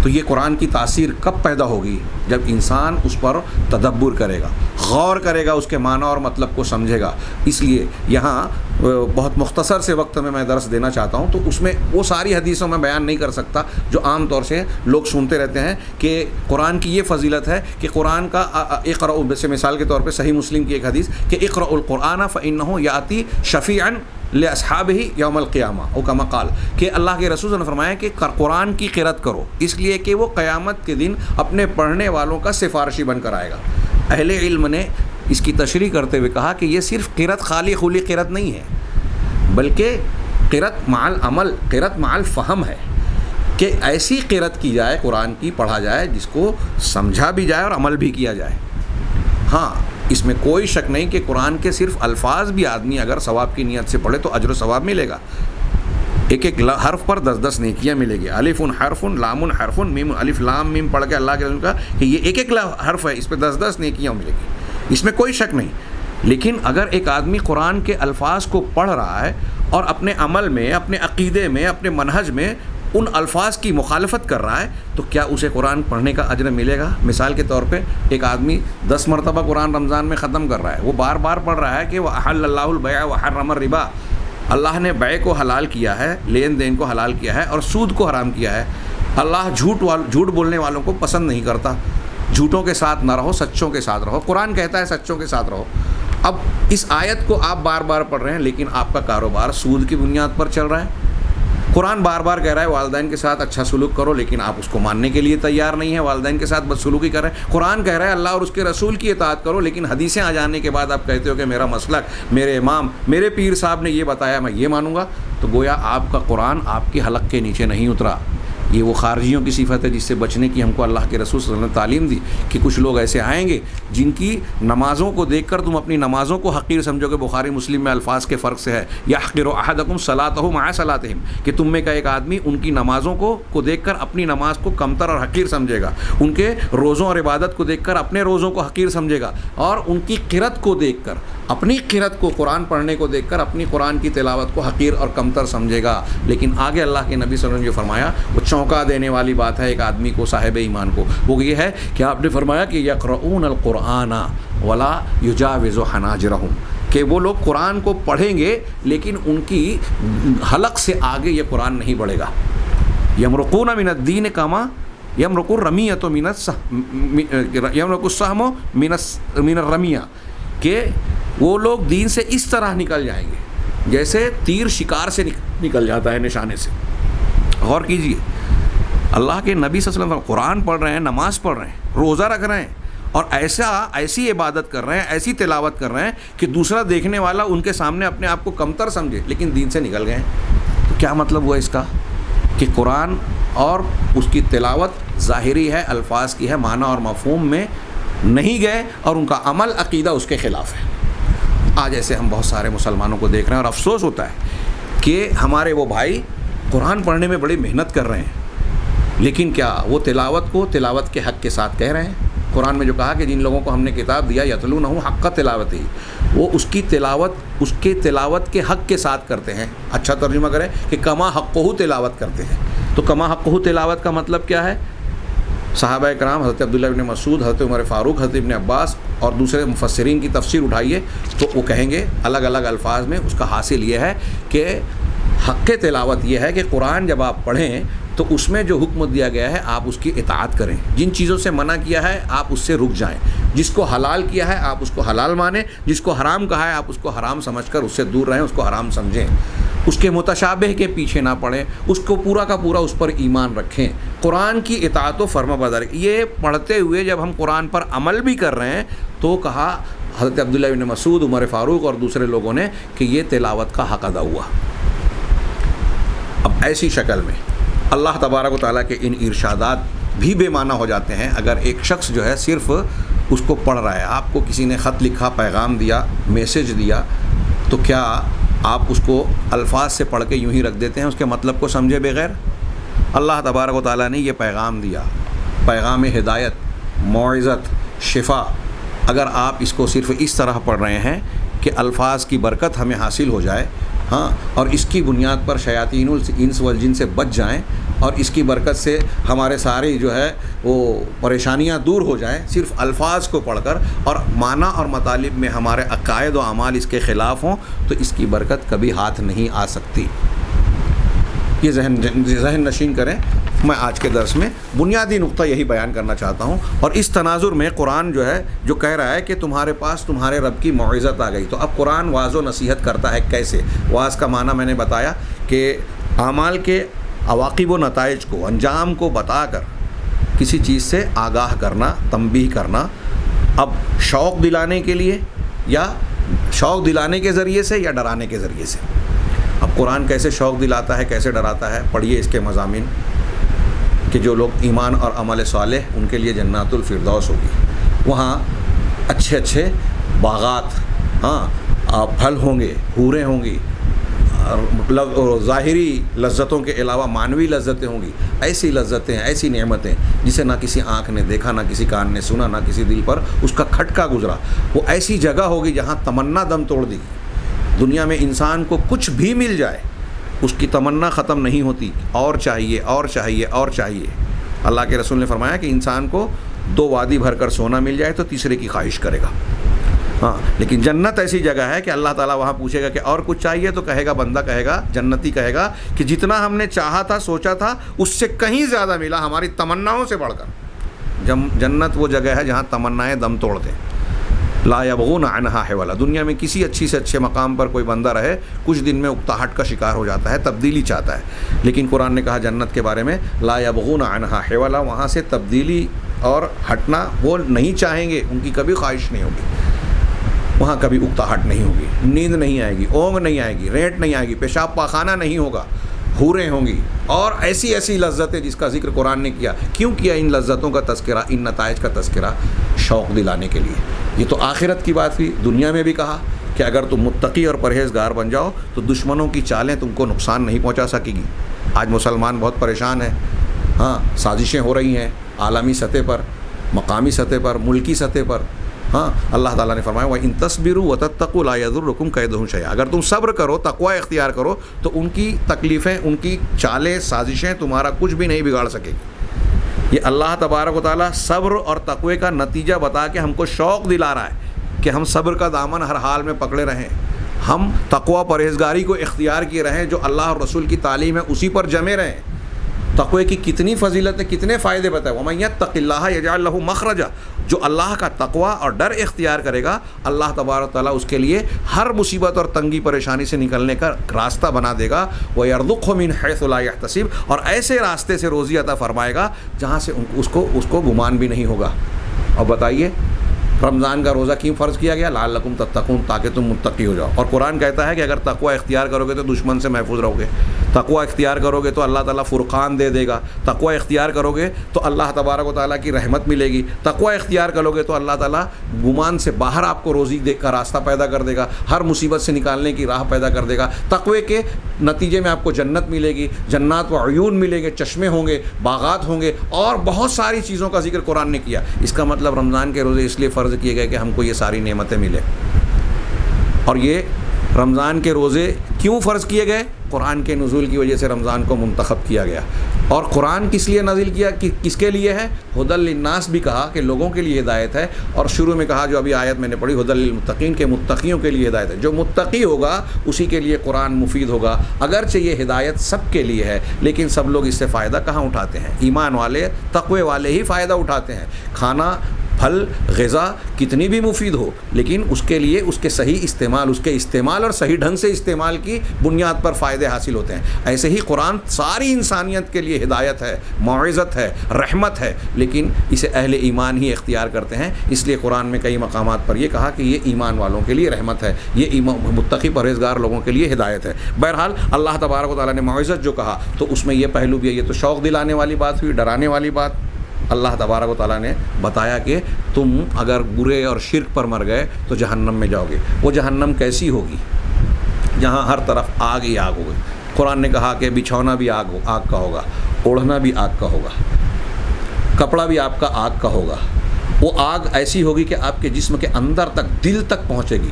تو یہ قرآن کی تاثیر کب پیدا ہوگی؟ جب انسان اس پر تدبر کرے گا، غور کرے گا، اس کے معنی اور مطلب کو سمجھے گا۔ اس لیے یہاں بہت مختصر سے وقت میں درس دینا چاہتا ہوں، تو اس میں وہ ساری حدیثوں میں بیان نہیں کر سکتا جو عام طور سے لوگ سنتے رہتے ہیں کہ قرآن کی یہ فضیلت ہے کہ قرآن کا اقرأ، جیسے مثال کے طور پہ صحیح مسلم کی ایک حدیث کہ اقرأ القرآن فإنہ یأتی شفیعا لأصحابہ یوم القیامہ، او کما قال، کہ اللہ کے رسول نے فرمایا کہ قرآن کی قرأت کرو اس لیے کہ وہ قیامت کے دن اپنے پڑھنے والوں کا سفارشی بن کر آئے گا۔ اہل علم نے اس کی تشریح کرتے ہوئے کہا کہ یہ صرف قرأت خالی خلی قرأت نہیں ہے، بلکہ قرأت مع العمل، قرأت مع الفہم ہے، کہ ایسی قرأت کی جائے، قرآن کی پڑھا جائے جس کو سمجھا بھی جائے اور عمل بھی کیا جائے۔ ہاں، اس میں کوئی شک نہیں کہ قرآن کے صرف الفاظ بھی آدمی اگر ثواب کی نیت سے پڑھے تو اجر و ثواب ملے گا۔ ایک ایک حرف پر 10 نیکیاں ملے گی۔ الف حرف، لام حرف، میم، الف لام میم پڑھ کے اللہ کے رسول کا کہ یہ ایک ایک حرف ہے، اس پہ 10 نیکیاں ملے گی، اس میں کوئی شک نہیں۔ لیکن اگر ایک آدمی قرآن کے الفاظ کو پڑھ رہا ہے اور اپنے عمل میں، اپنے عقیدے میں، اپنے منہج میں ان الفاظ کی مخالفت کر رہا ہے تو کیا اسے قرآن پڑھنے کا اجر ملے گا؟ مثال کے طور پہ ایک آدمی 10 مرتبہ قرآن رمضان میں ختم کر رہا ہے، وہ بار بار پڑھ رہا ہے کہ وَأَحَلَّ اللَّهُ الْبَيْعَ وَحَرَّمَ الرِّبَا، اللہ نے بیع کو حلال کیا ہے، لین دین کو حلال کیا ہے اور سود کو حرام کیا ہے۔ اللہ جھوٹ بولنے والوں کو پسند نہیں کرتا. جھوٹوں کے ساتھ نہ رہو، سچوں کے ساتھ رہو. قرآن کہتا ہے سچوں کے ساتھ رہو. اب اس آیت کو آپ بار بار پڑھ رہے ہیں لیکن آپ کا کاروبار سود کی بنیاد پر چل رہا ہے. قرآن بار بار کہہ رہا ہے والدین کے ساتھ اچھا سلوک کرو، لیکن آپ اس کو ماننے کے لیے تیار نہیں ہیں، والدین کے ساتھ بدسلوکی کر رہے ہیں. قرآن کہہ رہا ہے اللہ اور اس کے رسول کی اطاعت کرو، لیکن حدیثیں آ جانے کے بعد آپ کہتے ہو کہ میرا مسلک، میرے امام، میرے پیر صاحب نے یہ بتایا میں یہ مانوں گا. تو گویا آپ کا قرآن آپ کے حلق کے نیچے نہیں اترا. یہ وہ خارجیوں کی صفت ہے جس سے بچنے کی ہم کو اللہ کے رسول صلی اللہ علیہ وسلم نے تعلیم دی کہ کچھ لوگ ایسے آئیں گے جن کی نمازوں کو دیکھ کر تم اپنی نمازوں کو حقیر سمجھو گے. بخاری مسلم میں الفاظ کے فرق سے ہے یحقر احدکم صلاتہ مع صلاتہم، کہ تم میں کا ایک آدمی ان کی نمازوں کو دیکھ کر اپنی نماز کو کمتر اور حقیر سمجھے گا، ان کے روزوں اور عبادت کو دیکھ کر اپنے روزوں کو حقیر سمجھے گا، اور ان کی قرت کو دیکھ کر، اپنی قرت کو، قرآن پڑھنے کو دیکھ کر اپنی قرآن کی تلاوت کو حقیر اور کمتر سمجھے گا. لیکن آگے اللہ کے نبی صلی اللہ علیہ وسلم نے جو فرمایا وہ چونکا دینے والی بات ہے ایک آدمی کو، صاحب ایمان کو. وہ یہ ہے کہ آپ نے فرمایا کہ یقرؤون القرآن ولا یجاوز حناجرہم، کہ وہ لوگ قرآن کو پڑھیں گے لیکن ان کی حلق سے آگے یہ قرآن نہیں بڑھے گا. یمرقون من الدین کما یمرق الرمیۃ یمرق السہم من الرمیہ، کہ وہ لوگ دین سے اس طرح نکل جائیں گے جیسے تیر شکار سے نکل جاتا ہے نشانے سے. غور کیجئے، اللہ کے نبی صلی اللہ علیہ وسلم قرآن پڑھ رہے ہیں، نماز پڑھ رہے ہیں، روزہ رکھ رہے ہیں، اور ایسی عبادت کر رہے ہیں، ایسی تلاوت کر رہے ہیں کہ دوسرا دیکھنے والا ان کے سامنے اپنے آپ کو کمتر سمجھے، لیکن دین سے نکل گئے ہیں. تو کیا مطلب ہوا اس کا؟ کہ قرآن اور اس کی تلاوت ظاہری ہے، الفاظ کی ہے، معنی اور مفہوم میں نہیں گئے، اور ان کا عمل عقیدہ اس کے خلاف ہے. آج ایسے ہم بہت سارے مسلمانوں کو دیکھ رہے ہیں اور افسوس ہوتا ہے کہ ہمارے وہ بھائی قرآن پڑھنے میں بڑی محنت کر رہے ہیں، لیکن کیا وہ تلاوت کو تلاوت کے حق کے ساتھ کہہ رہے ہیں؟ قرآن میں جو کہا کہ جن لوگوں کو ہم نے کتاب دیا یتلونہ حق تلاوت ہی، وہ اس کی تلاوت اس کے تلاوت کے حق کے ساتھ کرتے ہیں. اچھا ترجمہ کریں کہ کما حقہ تلاوت کرتے ہیں. تو کما حقہ تلاوت کا مطلب کیا ہے؟ صحابہ کرام حضرت عبداللہ ابن مسعود، حضرت عمر فاروق، حضرت ابن عباس اور دوسرے مفسرین کی تفسیر اٹھائیے تو وہ کہیں گے الگ الگ الفاظ میں اس کا حاصل یہ ہے کہ حق تلاوت یہ ہے کہ قرآن جب آپ پڑھیں تو اس میں جو حکم دیا گیا ہے آپ اس کی اطاعت کریں، جن چیزوں سے منع کیا ہے آپ اس سے رک جائیں، جس کو حلال کیا ہے آپ اس کو حلال مانیں، جس کو حرام کہا ہے آپ اس کو حرام سمجھ کر اس سے دور رہیں، اس کو حرام سمجھیں، اس کے متشابہ کے پیچھے نہ پڑیں، اس کو پورا کا پورا اس پر ایمان رکھیں. قرآن کی اطاعت و فرما برداری. یہ پڑھتے ہوئے جب ہم قرآن پر عمل بھی کر رہے ہیں تو کہا حضرت عبداللہ ابن مسعود، عمر فاروق اور دوسرے لوگوں نے کہ یہ تلاوت کا حق ادا ہوا. اب ایسی شکل میں اللہ تبارک و تعالیٰ کے ان ارشادات بھی بے معنی ہو جاتے ہیں اگر ایک شخص جو ہے صرف اس کو پڑھ رہا ہے. آپ کو کسی نے خط لکھا، پیغام دیا، میسج دیا، تو کیا آپ اس کو الفاظ سے پڑھ کے یوں ہی رکھ دیتے ہیں اس کے مطلب کو سمجھے بغیر؟ اللہ تبارک و تعالیٰ نے یہ پیغام دیا، پیغام ہدایت، موعظت، شفا. اگر آپ اس کو صرف اس طرح پڑھ رہے ہیں کہ الفاظ کی برکت ہمیں حاصل ہو جائے، ہاں، اور اس کی بنیاد پر شیاطین الانس والجن سے بچ جائیں، اور اس کی برکت سے ہمارے ساری جو ہے وہ پریشانیاں دور ہو جائیں صرف الفاظ کو پڑھ کر، اور معنی اور مطالب میں ہمارے عقائد و اعمال اس کے خلاف ہوں، تو اس کی برکت کبھی ہاتھ نہیں آ سکتی. یہ ذہن نشین کریں. میں آج کے درس میں بنیادی نقطہ یہی بیان کرنا چاہتا ہوں. اور اس تناظر میں قرآن جو ہے جو کہہ رہا ہے کہ تمہارے پاس تمہارے رب کی موعظت آ گئی، تو اب قرآن واعظ و نصیحت کرتا ہے کیسے؟ واعظ کا معنی میں نے بتایا کہ اعمال کے عواقب و نتائج کو، انجام کو بتا کر کسی چیز سے آگاہ کرنا، تنبیہ کرنا. اب شوق دلانے کے لیے، یا شوق دلانے کے ذریعے سے، یا ڈرانے کے ذریعے سے. اب قرآن کیسے شوق دلاتا ہے، کیسے ڈراتا ہے؟ پڑھیے اس کے مضامین کہ جو لوگ ایمان اور عمل صالح، ان کے لیے جنات الفردوس ہوگی، وہاں اچھے اچھے باغات، ہاں، پھل ہوں گے، حوریں ہوں گی، ظاہری لذتوں کے علاوہ معنوی لذتیں ہوں گی. ایسی لذتیں، ایسی نعمتیں جسے نہ کسی آنکھ نے دیکھا، نہ کسی کان نے سنا، نہ کسی دل پر اس کا کھٹکا گزرا. وہ ایسی جگہ ہوگی جہاں تمنا دم توڑ دی. دنیا میں انسان کو کچھ بھی مل جائے اس کی تمنا ختم نہیں ہوتی، اور چاہیے اور چاہیے اور چاہیے. اللہ کے رسول نے فرمایا کہ انسان کو 2 وادی بھر کر سونا مل جائے تو تیسرے کی خواہش کرے گا. ہاں، لیکن جنت ایسی جگہ ہے کہ اللہ تعالیٰ وہاں پوچھے گا کہ اور کچھ چاہیے، تو کہے گا، بندہ کہے گا، جنتی کہے گا کہ جتنا ہم نے چاہا تھا، سوچا تھا، اس سے کہیں زیادہ ملا، ہماری تمناؤں سے بڑھ کر۔ جنت وہ جگہ ہے جہاں تمنائیں دم توڑ دیں۔ لا یبغون عنہا حولا۔ دنیا میں کسی اچھی سے اچھے مقام پر کوئی بندہ رہے، کچھ دن میں اکتاہٹ کا شکار ہو جاتا ہے، تبدیلی چاہتا ہے، لیکن قرآن نے کہا جنت کے بارے میں لا یبغون عنہا حولا، وہاں سے تبدیلی اور ہٹنا وہ نہیں چاہیں گے، ان کی کبھی خواہش نہیں ہوگی، وہاں کبھی اکتاہٹ نہیں ہوگی، نیند نہیں آئے گی، اونگ نہیں آئے گی، ریٹ نہیں آئے گی، پیشاب پاخانہ نہیں ہوگا، حوریں ہوں گی، اور ایسی ایسی لذتیں جس کا ذکر قرآن نے کیا۔ کیوں کیا ان لذتوں کا تذکرہ، ان نتائج کا تذکرہ؟ شوق دلانے کے لیے۔ یہ تو آخرت کی بات ہوئی، دنیا میں بھی کہا کہ اگر تم متقی اور پرہیزگار بن جاؤ تو دشمنوں کی چالیں تم کو نقصان نہیں پہنچا سکے گی۔ آج مسلمان بہت پریشان ہیں، ہاں، سازشیں ہو رہی ہیں عالمی سطح پر، مقامی سطح پر، ملکی سطح پر۔ ہاں، اللہ تعالیٰ نے فرمایا وَإِن تَصْبِرُوا وَتَتَّقُوا لَا يَضُرُّكُمْ كَيْدُهُمْ شَيْئًا۔ اگر تم صبر کرو، تقوی اختیار کرو، تو ان کی تکلیفیں، ان کی چالیں، سازشیں تمہارا کچھ بھی نہیں بگاڑ سکے گی۔ یہ اللہ تبارک و تعالیٰ صبر اور تقوی کا نتیجہ بتا کے ہم کو شوق دلا رہا ہے کہ ہم صبر کا دامن ہر حال میں پکڑے رہیں، ہم تقوی پرہیزگاری کو اختیار کیے رہیں، جو اللہ اور رسول کی تعلیم ہے اسی پر جمے رہیں۔ تقوی کی کتنی فضیلت ہے، کتنے فائدے بتائے۔ وَمَن يَتَّقِ اللَّهَ يَجْعَل لَهُ مَخْرَجًا، جو اللہ کا تقوی اور ڈر اختیار کرے گا، اللہ تبارک و تعالیٰ اس کے لیے ہر مصیبت اور تنگی پریشانی سے نکلنے کا راستہ بنا دے گا۔ وَيَرْزُقْهُ مِنْ حَيْثُ لَا يَحْتَسِبُ، اور ایسے راستے سے روزی عطا فرمائے گا جہاں سے اس کو گمان بھی نہیں ہوگا۔ اور بتائیے رمضان کا روزہ کیوں فرض کیا گیا؟ لعلکم تتقون، تاکہ تم متقی ہو جاؤ۔ اور قرآن کہتا ہے کہ اگر تقوی اختیار کرو گے تو دشمن سے محفوظ رہو گے، تقوی اختیار کرو گے تو اللہ تعالیٰ فرقان دے دے گا، تقوی اختیار کرو گے تو اللہ تبارک و تعالیٰ کی رحمت ملے گی، تقوی اختیار کرو گے تو اللہ تعالیٰ گمان سے باہر آپ کو روزی دے کا راستہ پیدا کر دے گا، ہر مصیبت سے نکالنے کی راہ پیدا کر دے گا۔ تقوی کے نتیجے میں آپ کو جنت ملے گی، جنات و عیون ملیں گے، چشمے ہوں گے، باغات ہوں گے، اور بہت ساری چیزوں کا ذکر قرآن نے کیا۔ اس کا مطلب رمضان کے روزے اس لیے فرض کیے گئے کہ ہم کو یہ ساری نعمتیں ملے۔ اور یہ رمضان کے روزے کیوں فرض کیے گئے؟ قرآن کے نزول کی وجہ سے رمضان کو منتخب کیا گیا۔ اور قرآن کس لیے نازل کیا، کس کے لیے ہے؟ ہدی للناس بھی کہا کہ لوگوں کے لیے ہدایت ہے، اور شروع میں کہا جو ابھی آیت میں نے پڑھی ہدی للمتقین، کے متقیوں کے لیے ہدایت ہے۔ جو متقی ہوگا اسی کے لیے قرآن مفید ہوگا۔ اگرچہ یہ ہدایت سب کے لیے ہے، لیکن سب لوگ اس سے فائدہ کہاں اٹھاتے ہیں؟ ایمان والے، تقوی والے ہی فائدہ اٹھاتے ہیں۔ کھانا، پھل، غذا کتنی بھی مفید ہو، لیکن اس کے لیے اس کے صحیح استعمال، اس کے استعمال اور صحیح ڈھنگ سے استعمال کی بنیاد پر فائدے حاصل ہوتے ہیں۔ ایسے ہی قرآن ساری انسانیت کے لیے ہدایت ہے، موعظت ہے، رحمت ہے، لیکن اسے اہل ایمان ہی اختیار کرتے ہیں۔ اس لیے قرآن میں کئی مقامات پر یہ کہا کہ یہ ایمان والوں کے لیے رحمت ہے، یہ متقی پرہیزگار لوگوں کے لیے ہدایت ہے۔ بہرحال اللہ تبارک و تعالیٰ نے موعظت جو کہا تو اس میں یہ پہلو بھی ہے۔ یہ تو شوق دلانے والی بات ہوئی، ڈرانے والی بات۔ اللہ تبارک و تعالیٰ نے بتایا کہ تم اگر برے اور شرک پر مر گئے تو جہنم میں جاؤ گے۔ وہ جہنم کیسی ہوگی؟ جہاں ہر طرف آگ ہی آگ ہوگی۔ قرآن نے کہا کہ بچھونا بھی آگ کا ہوگا، اوڑھنا بھی آگ کا ہوگا، کپڑا بھی آپ کا آگ کا ہوگا۔ وہ آگ ایسی ہوگی کہ آپ کے جسم کے اندر تک، دل تک پہنچے گی۔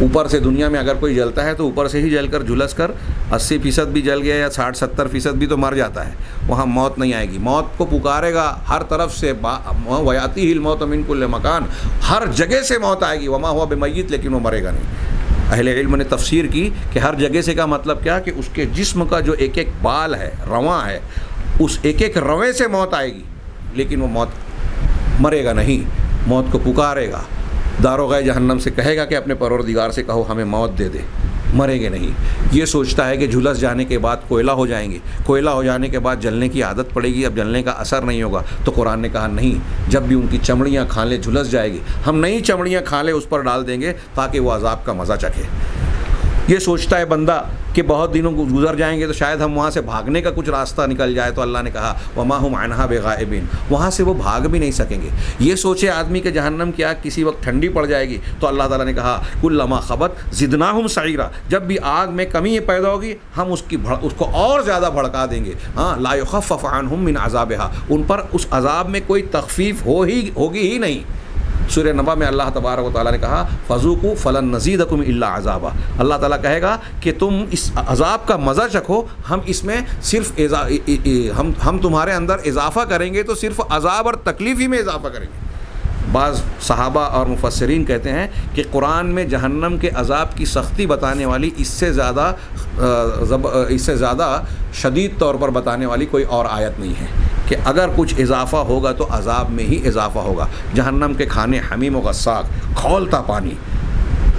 اوپر سے دنیا میں اگر کوئی جلتا ہے تو اوپر سے ہی جل کر جھلس کر 80% بھی جل گیا یا 60-70% بھی تو مر جاتا ہے، وہاں موت نہیں آئے گی۔ موت کو پکارے گا ہر طرف سے، وَيَأْتِيهِ الْمَوْتُ مِنْ كُلِّ مَكَانٍ، ہر جگہ سے موت آئے گی۔ وَمَا هُوَ بِمَيِّتٍ، لیکن وہ مرے گا نہیں۔ اہل علم نے تفسیر کی کہ ہر جگہ سے کا مطلب کیا کہ اس کے جسم کا جو ایک ایک بال ہے، رواں ہے، اس ایک ایک روے سے موت آئے گی، لیکن وہ موت مرے گا نہیں، موت کو پکارے گا۔ داروغہ جہنم سے کہے گا کہ اپنے پروردگار سے کہو ہمیں موت دے دے، مرے گے نہیں۔ یہ سوچتا ہے کہ جھلس جانے کے بعد کوئلہ ہو جائیں گے، کوئلہ ہو جانے کے بعد جلنے کی عادت پڑے گی، اب جلنے کا اثر نہیں ہوگا۔ تو قرآن نے کہا نہیں، جب بھی ان کی چمڑیاں کھالیں جھلس جائے گی، ہم نئی چمڑیاں کھالیں اس پر ڈال دیں گے تاکہ وہ عذاب کا مزہ چکھے۔ یہ سوچتا ہے بندہ کہ بہت دنوں گزر جائیں گے تو شاید ہم وہاں سے بھاگنے کا کچھ راستہ نکل جائے، تو اللہ نے کہا وَمَا هُمْ عَنْهَا بِغَائِبِينَ، وہاں سے وہ بھاگ بھی نہیں سکیں گے۔ یہ سوچے آدمی کہ جہنم کی آگ کسی وقت ٹھنڈی پڑ جائے گی، تو اللہ تعالیٰ نے کہا كُلَّمَا خَبَتْ زِدْنَاهُمْ سَعِيرًا، جب بھی آگ میں کمی پیدا ہوگی ہم اس کو اور زیادہ بھڑکا دیں گے۔ ہاں، لَا يُخَفَّفُ عَنْهُمْ مِنْ عَذَابِهَا، ان پر اس عذاب میں کوئی تخفیف ہوگی ہی نہیں۔ سورہ نبا میں اللہ تبارک و تعالیٰ نے کہا فَذُوقُوا فَلَن نَّزِيدَكُمْ إِلَّا عَذَابًا، اللہ تعالیٰ کہے گا کہ تم اس عذاب کا مزہ چکھو، ہم اس میں صرف ہم تمہارے اندر اضافہ کریں گے تو صرف عذاب اور تکلیف ہی میں اضافہ کریں گے۔ بعض صحابہ اور مفسرین کہتے ہیں کہ قرآن میں جہنم کے عذاب کی سختی بتانے والی اس سے زیادہ شدید طور پر بتانے والی کوئی اور آیت نہیں ہے کہ اگر کچھ اضافہ ہوگا تو عذاب میں ہی اضافہ ہوگا۔ جہنم کے کھانے حمیم و غساق، کھولتا پانی،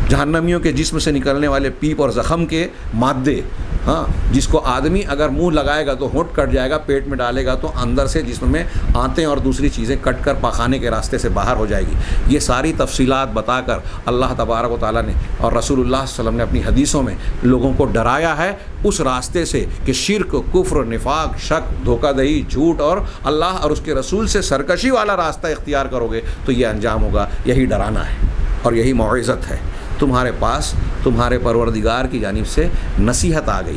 جہنمیوں کے جسم سے نکلنے والے پیپ اور زخم کے مادے، جس کو آدمی اگر منہ لگائے گا تو ہونٹ کٹ جائے گا، پیٹ میں ڈالے گا تو اندر سے جسم میں آنتیں اور دوسری چیزیں کٹ کر پاخانے کے راستے سے باہر ہو جائے گی۔ یہ ساری تفصیلات بتا کر اللہ تبارک و تعالیٰ نے اور رسول اللہ صلی اللہ علیہ وسلم نے اپنی حدیثوں میں لوگوں کو ڈرایا ہے اس راستے سے کہ شرک، کفر، نفاق، شک، دھوکہ دہی، جھوٹ اور اللہ اور اس کے رسول سے سرکشی والا راستہ اختیار کرو گے تو یہ انجام ہوگا۔ یہی ڈرانا ہے اور یہی موعظت ہے۔ تمہارے پاس تمہارے پروردگار کی جانب سے نصیحت آ گئی۔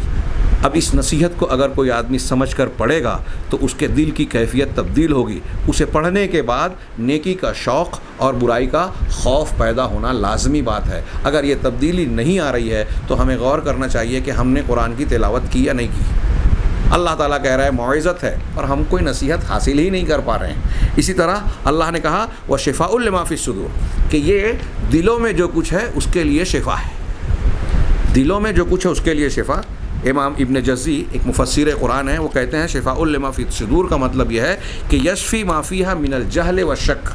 اب اس نصیحت کو اگر کوئی آدمی سمجھ کر پڑھے گا تو اس کے دل کی کیفیت تبدیل ہوگی۔ اسے پڑھنے کے بعد نیکی کا شوق اور برائی کا خوف پیدا ہونا لازمی بات ہے۔ اگر یہ تبدیلی نہیں آ رہی ہے تو ہمیں غور کرنا چاہیے کہ ہم نے قرآن کی تلاوت کی یا نہیں کی۔ اللہ تعالیٰ کہہ رہا ہے موعظت ہے اور ہم کوئی نصیحت حاصل ہی نہیں کر پا رہے ہیں۔ اسی طرح اللہ نے کہا وَشِفَاءٌ لِمَا فِي الصُّدُورِ کہ یہ دلوں میں جو کچھ ہے اس کے لیے شفا ہے۔ دلوں میں جو کچھ ہے اس کے لیے شفا۔ امام ابن جزی ایک مفسر قرآن ہیں، وہ کہتے ہیں شفاء لما فی الصدور کا مطلب یہ ہے کہ یشفی ما فیہا من الجہل والشک،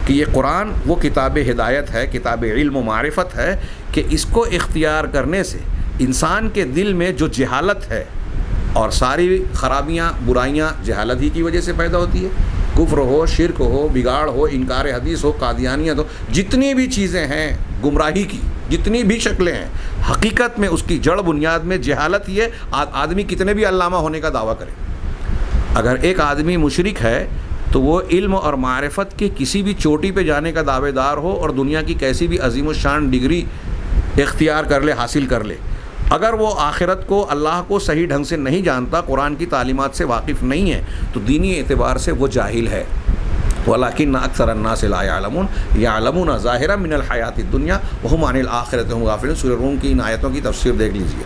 کہ یہ قرآن وہ کتاب ہدایت ہے، کتاب علم و معرفت ہے کہ اس کو اختیار کرنے سے انسان کے دل میں جو جہالت ہے، اور ساری خرابیاں برائیاں جہالت ہی کی وجہ سے پیدا ہوتی ہے، کفر ہو، شرک ہو، بگاڑ ہو، انکار حدیث ہو، قادیانیت ہو، جتنی بھی چیزیں ہیں گمراہی کی، جتنی بھی شکلیں ہیں، حقیقت میں اس کی جڑ بنیاد میں جہالت ہی ہے۔ آدمی کتنے بھی علامہ ہونے کا دعویٰ کرے، اگر ایک آدمی مشرک ہے تو وہ علم اور معرفت کی کسی بھی چوٹی پہ جانے کا دعوے دار ہو اور دنیا کی کیسی بھی عظیم الشان ڈگری اختیار کر لے، حاصل کر لے، اگر وہ آخرت کو، اللہ کو صحیح ڈھنگ سے نہیں جانتا، قرآن کی تعلیمات سے واقف نہیں ہے، تو دینی اعتبار سے وہ جاہل ہے۔ وَلَكِنَّ أَكْثَرَ النَّاسِ لَا يَعْلَمُونَ يَعْلَمُونَ ظَاهِرًا مِنَ الْحَيَاةِ الدُّنْيَا وَهُمْ عَنِ الْآخِرَةِ هُمْ غَافِلُونَ۔ سورہ روم کی ان آیتوں کی تفسیر دیکھ لیجئے۔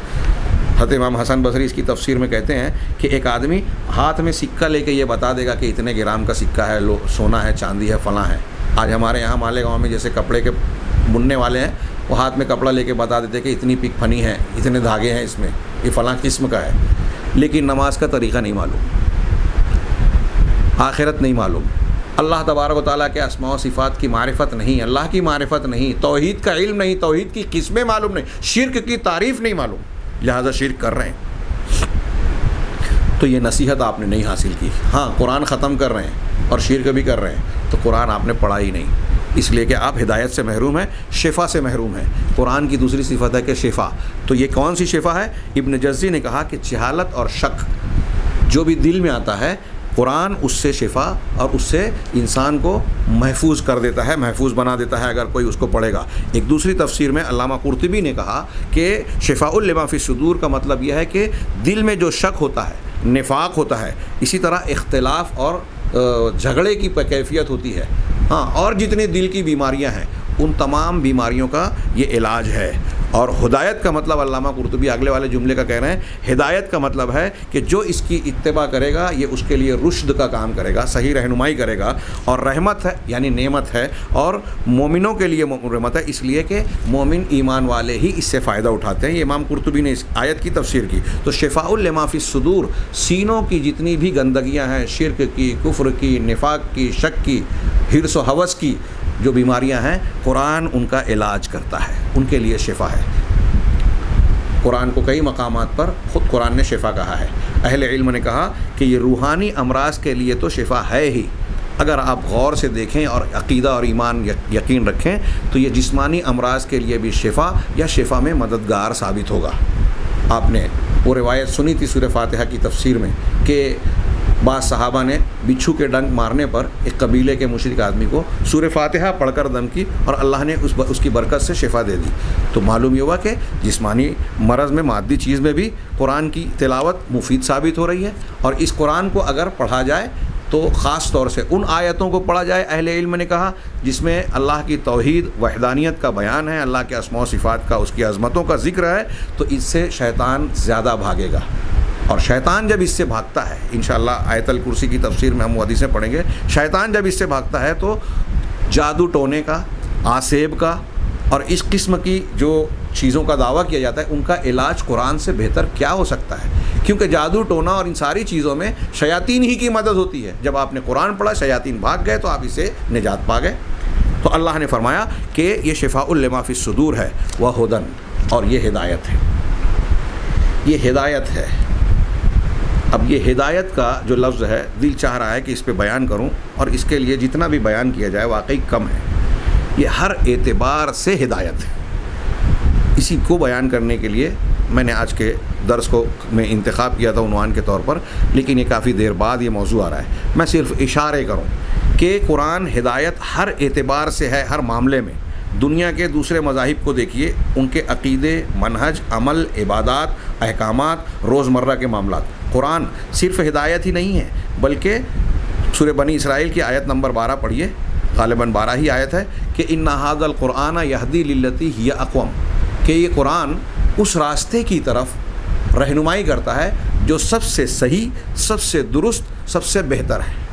حضرت امام حسن بصری اس کی تفسیر میں کہتے ہیں کہ ایک آدمی ہاتھ میں سکہ لے کے یہ بتا دے گا کہ اتنے گرام کا سکہ ہے، سونا ہے، چاندی ہے، فلاں ہے۔ آج ہمارے یہاں مالیگاؤں میں جیسے کپڑے کے بننے والے ہیں، وہ ہاتھ میں کپڑا لے کے بتا دیتے کہ اتنی پک پھنی ہے، اتنے دھاگے ہیں اس میں، یہ فلاں قسم کا ہے، لیکن نماز کا طریقہ نہیں معلوم، آخرت نہیں معلوم، اللہ تبارک و تعالیٰ کے اسماء و صفات کی معرفت نہیں، اللہ کی معرفت نہیں، توحید کا علم نہیں، توحید کی قسمیں معلوم نہیں، شرک کی تعریف نہیں معلوم، لہذا شرک کر رہے ہیں۔ تو یہ نصیحت آپ نے نہیں حاصل کی۔ ہاں، قرآن ختم کر رہے ہیں اور شرک بھی کر رہے ہیں تو قرآن آپ نے پڑھا ہی نہیں، اس لیے کہ آپ ہدایت سے محروم ہیں، شفا سے محروم ہیں۔ قرآن کی دوسری صفت ہے کہ شفا، تو یہ کون سی شفا ہے؟ ابن جزی نے کہا کہ جہالت اور شک جو بھی دل میں آتا ہے، قرآن اس سے شفا اور اس سے انسان کو محفوظ کر دیتا ہے، محفوظ بنا دیتا ہے اگر کوئی اس کو پڑھے گا۔ ایک دوسری تفسیر میں علامہ قرطبی نے کہا کہ شفاء لما فی الصدور کا مطلب یہ ہے کہ دل میں جو شک ہوتا ہے، نفاق ہوتا ہے، اسی طرح اختلاف اور جھگڑے کی کیفیت ہوتی ہے، ہاں، اور جتنے دل کی بیماریاں ہیں ان تمام بیماریوں کا یہ علاج ہے۔ اور ہدایت کا مطلب علامہ قرطبی اگلے والے جملے کا کہہ رہے ہیں، ہدایت کا مطلب ہے کہ جو اس کی اتباع کرے گا یہ اس کے لیے رشد کا کام کرے گا، صحیح رہنمائی کرے گا، اور رحمت ہے یعنی نعمت ہے، اور مومنوں کے لیے رحمت ہے، اس لیے کہ مومن ایمان والے ہی اس سے فائدہ اٹھاتے ہیں۔ یہ امام قرطبی نے اس آیت کی تفسیر کی۔ تو شفاء لما فی الصدور، سینوں کی جتنی بھی گندگیاں ہیں، شرک کی، کفر کی، نفاق کی، شک کی، حرص و ہوس کی جو بیماریاں ہیں، قرآن ان کا علاج کرتا ہے، ان کے لیے شفا ہے۔ قرآن کو کئی مقامات پر خود قرآن نے شفا کہا ہے۔ اہل علم نے کہا کہ یہ روحانی امراض کے لیے تو شفا ہے ہی، اگر آپ غور سے دیکھیں اور عقیدہ اور ایمان یقین رکھیں تو یہ جسمانی امراض کے لیے بھی شفا یا شفا میں مددگار ثابت ہوگا۔ آپ نے وہ روایت سنی تھی سورہ فاتحہ کی تفسیر میں کہ بعض صحابہ نے بچھو کے ڈنک مارنے پر ایک قبیلے کے مشرک آدمی کو سورہ فاتحہ پڑھ کر دم کی اور اللہ نے اس کی برکت سے شفا دے دی۔ تو معلوم یہ ہوا کہ جسمانی مرض میں، مادی چیز میں بھی قرآن کی تلاوت مفید ثابت ہو رہی ہے، اور اس قرآن کو اگر پڑھا جائے تو خاص طور سے ان آیتوں کو پڑھا جائے، اہل علم نے کہا جس میں اللہ کی توحید، وحدانیت کا بیان ہے، اللہ کے اسماء و صفات کا، اس کی عظمتوں کا ذکر ہے، تو اس سے شیطان زیادہ بھاگے گا۔ اور شیطان جب اس سے بھاگتا ہے، انشاءاللہ آیت الکرسی کی تفسیر میں ہم وہ حدیثیں پڑھیں گے، شیطان جب اس سے بھاگتا ہے تو جادو ٹونے کا، آسیب کا اور اس قسم کی جو چیزوں کا دعویٰ کیا جاتا ہے، ان کا علاج قرآن سے بہتر کیا ہو سکتا ہے؟ کیونکہ جادو ٹونا اور ان ساری چیزوں میں شیاطین ہی کی مدد ہوتی ہے. جب آپ نے قرآن پڑھا، شیاطین بھاگ گئے تو آپ اسے نجات پا گئے. تو اللہ نے فرمایا کہ یہ شفاء لما فی الصدور ہے وہدن، اور یہ ہدایت ہے. یہ ہدایت ہے. اب یہ ہدایت کا جو لفظ ہے، دل چاہ رہا ہے کہ اس پہ بیان کروں، اور اس کے لیے جتنا بھی بیان کیا جائے واقعی کم ہے. یہ ہر اعتبار سے ہدایت ہے. اسی کو بیان کرنے کے لیے میں نے آج کے درس کو میں انتخاب کیا تھا عنوان کے طور پر، لیکن یہ کافی دیر بعد یہ موضوع آ رہا ہے. میں صرف اشارے کروں کہ قرآن ہدایت ہر اعتبار سے ہے، ہر معاملے میں. دنیا کے دوسرے مذاہب کو دیکھیے، ان کے عقیدے، منہج، عمل، عبادات، احکامات، روزمرہ کے معاملات. قرآن صرف ہدایت ہی نہیں ہے، بلکہ سورہ بنی اسرائیل کی آیت نمبر 12 پڑھیے، غالباً 12 ہی آیت ہے کہ ان ھذا القرآن یہدی للتی ہی اقوم، کہ یہ قرآن اس راستے کی طرف رہنمائی کرتا ہے جو سب سے صحیح، سب سے درست، سب سے بہتر ہے.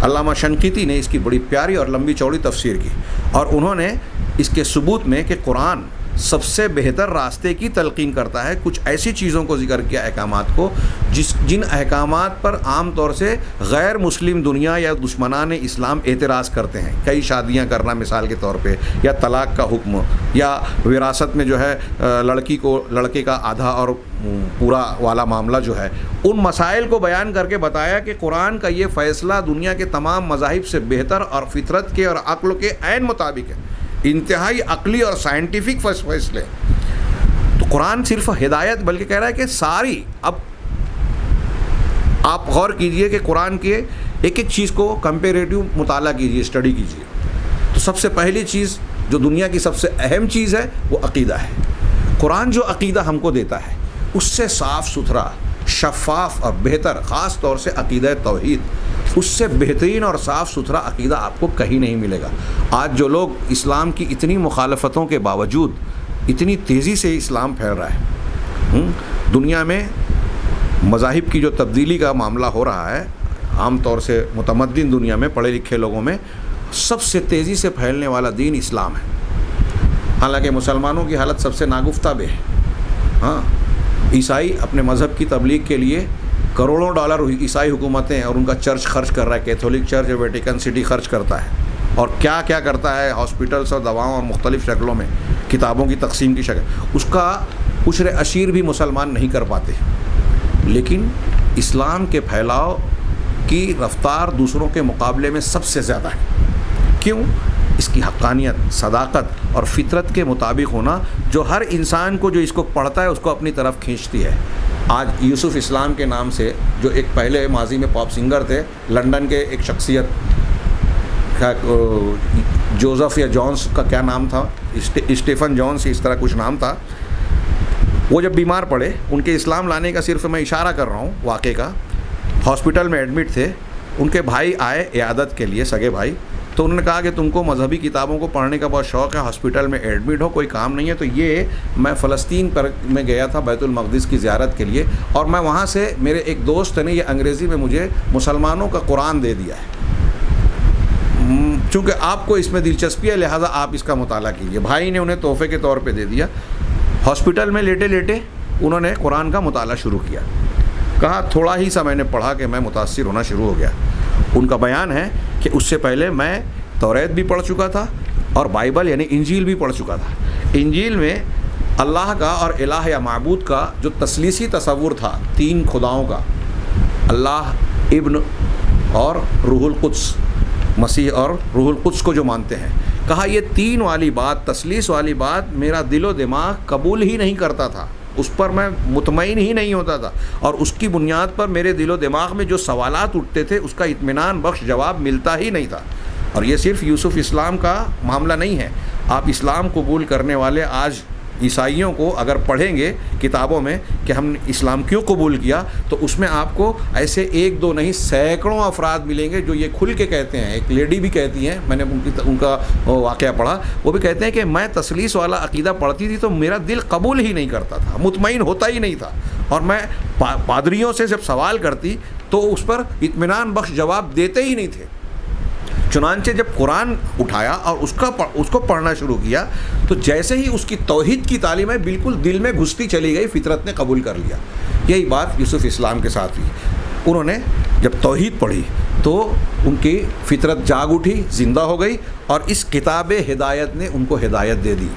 علامہ شنقیطی نے اس کی بڑی پیاری اور لمبی چوڑی تفسیر کی، اور انہوں نے اس کے ثبوت میں کہ قرآن سب سے بہتر راستے کی تلقین کرتا ہے، کچھ ایسی چیزوں کو ذکر کیا، احکامات کو، جن احکامات پر عام طور سے غیر مسلم دنیا یا دشمنان اسلام اعتراض کرتے ہیں. کئی شادیاں کرنا مثال کے طور پہ، یا طلاق کا حکم، یا وراثت میں جو ہے لڑکی کو لڑکے کا آدھا اور پورا والا معاملہ جو ہے، ان مسائل کو بیان کر کے بتایا کہ قرآن کا یہ فیصلہ دنیا کے تمام مذاہب سے بہتر اور فطرت کے اور عقل کے عین مطابق ہے. انتہائی عقلی اور سائنٹیفک فیصلے. تو قرآن صرف ہدایت بلکہ کہہ رہا ہے کہ ساری. اب آپ غور کیجئے کہ قرآن کے ایک ایک چیز کو کمپیریٹیو مطالعہ کیجئے، اسٹڈی کیجئے. تو سب سے پہلی چیز جو دنیا کی سب سے اہم چیز ہے وہ عقیدہ ہے. قرآن جو عقیدہ ہم کو دیتا ہے اس سے صاف ستھرا، شفاف اور بہتر، خاص طور سے عقیدہ توحید، اس سے بہترین اور صاف ستھرا عقیدہ آپ کو کہیں نہیں ملے گا. آج جو لوگ اسلام کی اتنی مخالفتوں کے باوجود اتنی تیزی سے اسلام پھیل رہا ہے، دنیا میں مذاہب کی جو تبدیلی کا معاملہ ہو رہا ہے، عام طور سے متمدن دنیا میں پڑھے لکھے لوگوں میں سب سے تیزی سے پھیلنے والا دین اسلام ہے. حالانکہ مسلمانوں کی حالت سب سے ناگفتہ بے ہے. ہاں، عیسائی اپنے مذہب کی تبلیغ کے لیے کروڑوں ڈالر عیسائی حکومتیں اور ان کا چرچ خرچ کر رہا ہے. کیتھولک چرچ ویٹیکن سٹی خرچ کرتا ہے، اور کیا کیا کرتا ہے، ہاسپٹلس اور دواؤں اور مختلف شکلوں میں، کتابوں کی تقسیم کی شکل. اس کا عشر عشیر بھی مسلمان نہیں کر پاتے. لیکن اسلام کے پھیلاؤ کی رفتار دوسروں کے مقابلے میں سب سے زیادہ ہے. کیوں؟ اس کی حقانیت، صداقت اور فطرت کے مطابق ہونا، جو ہر انسان کو جو اس کو پڑھتا ہے اس کو اپنی طرف کھینچتی ہے. آج یوسف اسلام کے نام سے جو ایک پہلے ماضی میں پاپ سنگر تھے، لنڈن کے ایک شخصیت، جوزف یا جونس کا کیا نام تھا، اسٹیفن جونس، اس طرح کچھ نام تھا. وہ جب بیمار پڑے، ان کے اسلام لانے کا صرف میں اشارہ کر رہا ہوں واقعے کا، ہاسپٹل میں ایڈمٹ تھے. ان کے بھائی آئے عیادت کے لیے، سگے بھائی. تو انہوں نے کہا کہ تم کو مذہبی کتابوں کو پڑھنے کا بہت شوق ہے، ہاسپٹل میں ایڈمٹ ہو، کوئی کام نہیں ہے. تو یہ میں فلسطین پر میں گیا تھا بیت المقدس کی زیارت کے لیے، اور میں وہاں سے میرے ایک دوست نے یہ انگریزی میں مجھے مسلمانوں کا قرآن دے دیا ہے، چونکہ آپ کو اس میں دلچسپی ہے لہٰذا آپ اس کا مطالعہ کیجیے. بھائی نے انہیں تحفے کے طور پہ دے دیا. ہاسپٹل میں لیٹے لیٹے انہوں نے قرآن کا مطالعہ شروع کیا. کہا تھوڑا ہی سا میں نے پڑھا کہ میں متاثر ہونا شروع ہو گیا. ان کا بیان ہے کہ اس سے پہلے میں توریت بھی پڑھ چکا تھا اور بائبل یعنی انجیل بھی پڑھ چکا تھا. انجیل میں اللہ کا اور الہ یا معبود کا جو تثلیثی تصور تھا، 3 خداؤں کا، اللہ، ابن اور روح القدس، مسیح اور روح القدس کو جو مانتے ہیں، کہا یہ 3 والی بات، تثلیث والی بات میرا دل و دماغ قبول ہی نہیں کرتا تھا، اس پر میں مطمئن ہی نہیں ہوتا تھا، اور اس کی بنیاد پر میرے دل و دماغ میں جو سوالات اٹھتے تھے اس کا اطمینان بخش جواب ملتا ہی نہیں تھا. اور یہ صرف یوسف اسلام کا معاملہ نہیں ہے. آپ اسلام قبول کرنے والے آج عیسائیوں کو اگر پڑھیں گے کتابوں میں کہ ہم نے اسلام کیوں قبول کیا، تو اس میں آپ کو ایسے 1 2 نہیں سینکڑوں افراد ملیں گے جو یہ کھل کے کہتے ہیں. ایک لیڈی بھی کہتی ہیں، میں نے ان کا واقعہ پڑھا، وہ بھی کہتے ہیں کہ میں تثلیث والا عقیدہ پڑھتی تھی تو میرا دل قبول ہی نہیں کرتا تھا، مطمئن ہوتا ہی نہیں تھا، اور میں پادریوں سے جب سوال کرتی تو اس پر اطمینان بخش جواب دیتے ہی نہیں تھے. چنانچہ جب قرآن اٹھایا اور اس کو پڑھنا شروع کیا تو جیسے ہی اس کی توحید کی تعلیمیں بالکل دل میں گھستی چلی گئی، فطرت نے قبول کر لیا۔ یہی بات یوسف اسلام کے ساتھ ہوئی۔ انہوں نے جب توحید پڑھی تو ان کی فطرت جاگ اٹھی، زندہ ہو گئی، اور اس کتاب ہدایت نے ان کو ہدایت دے دی۔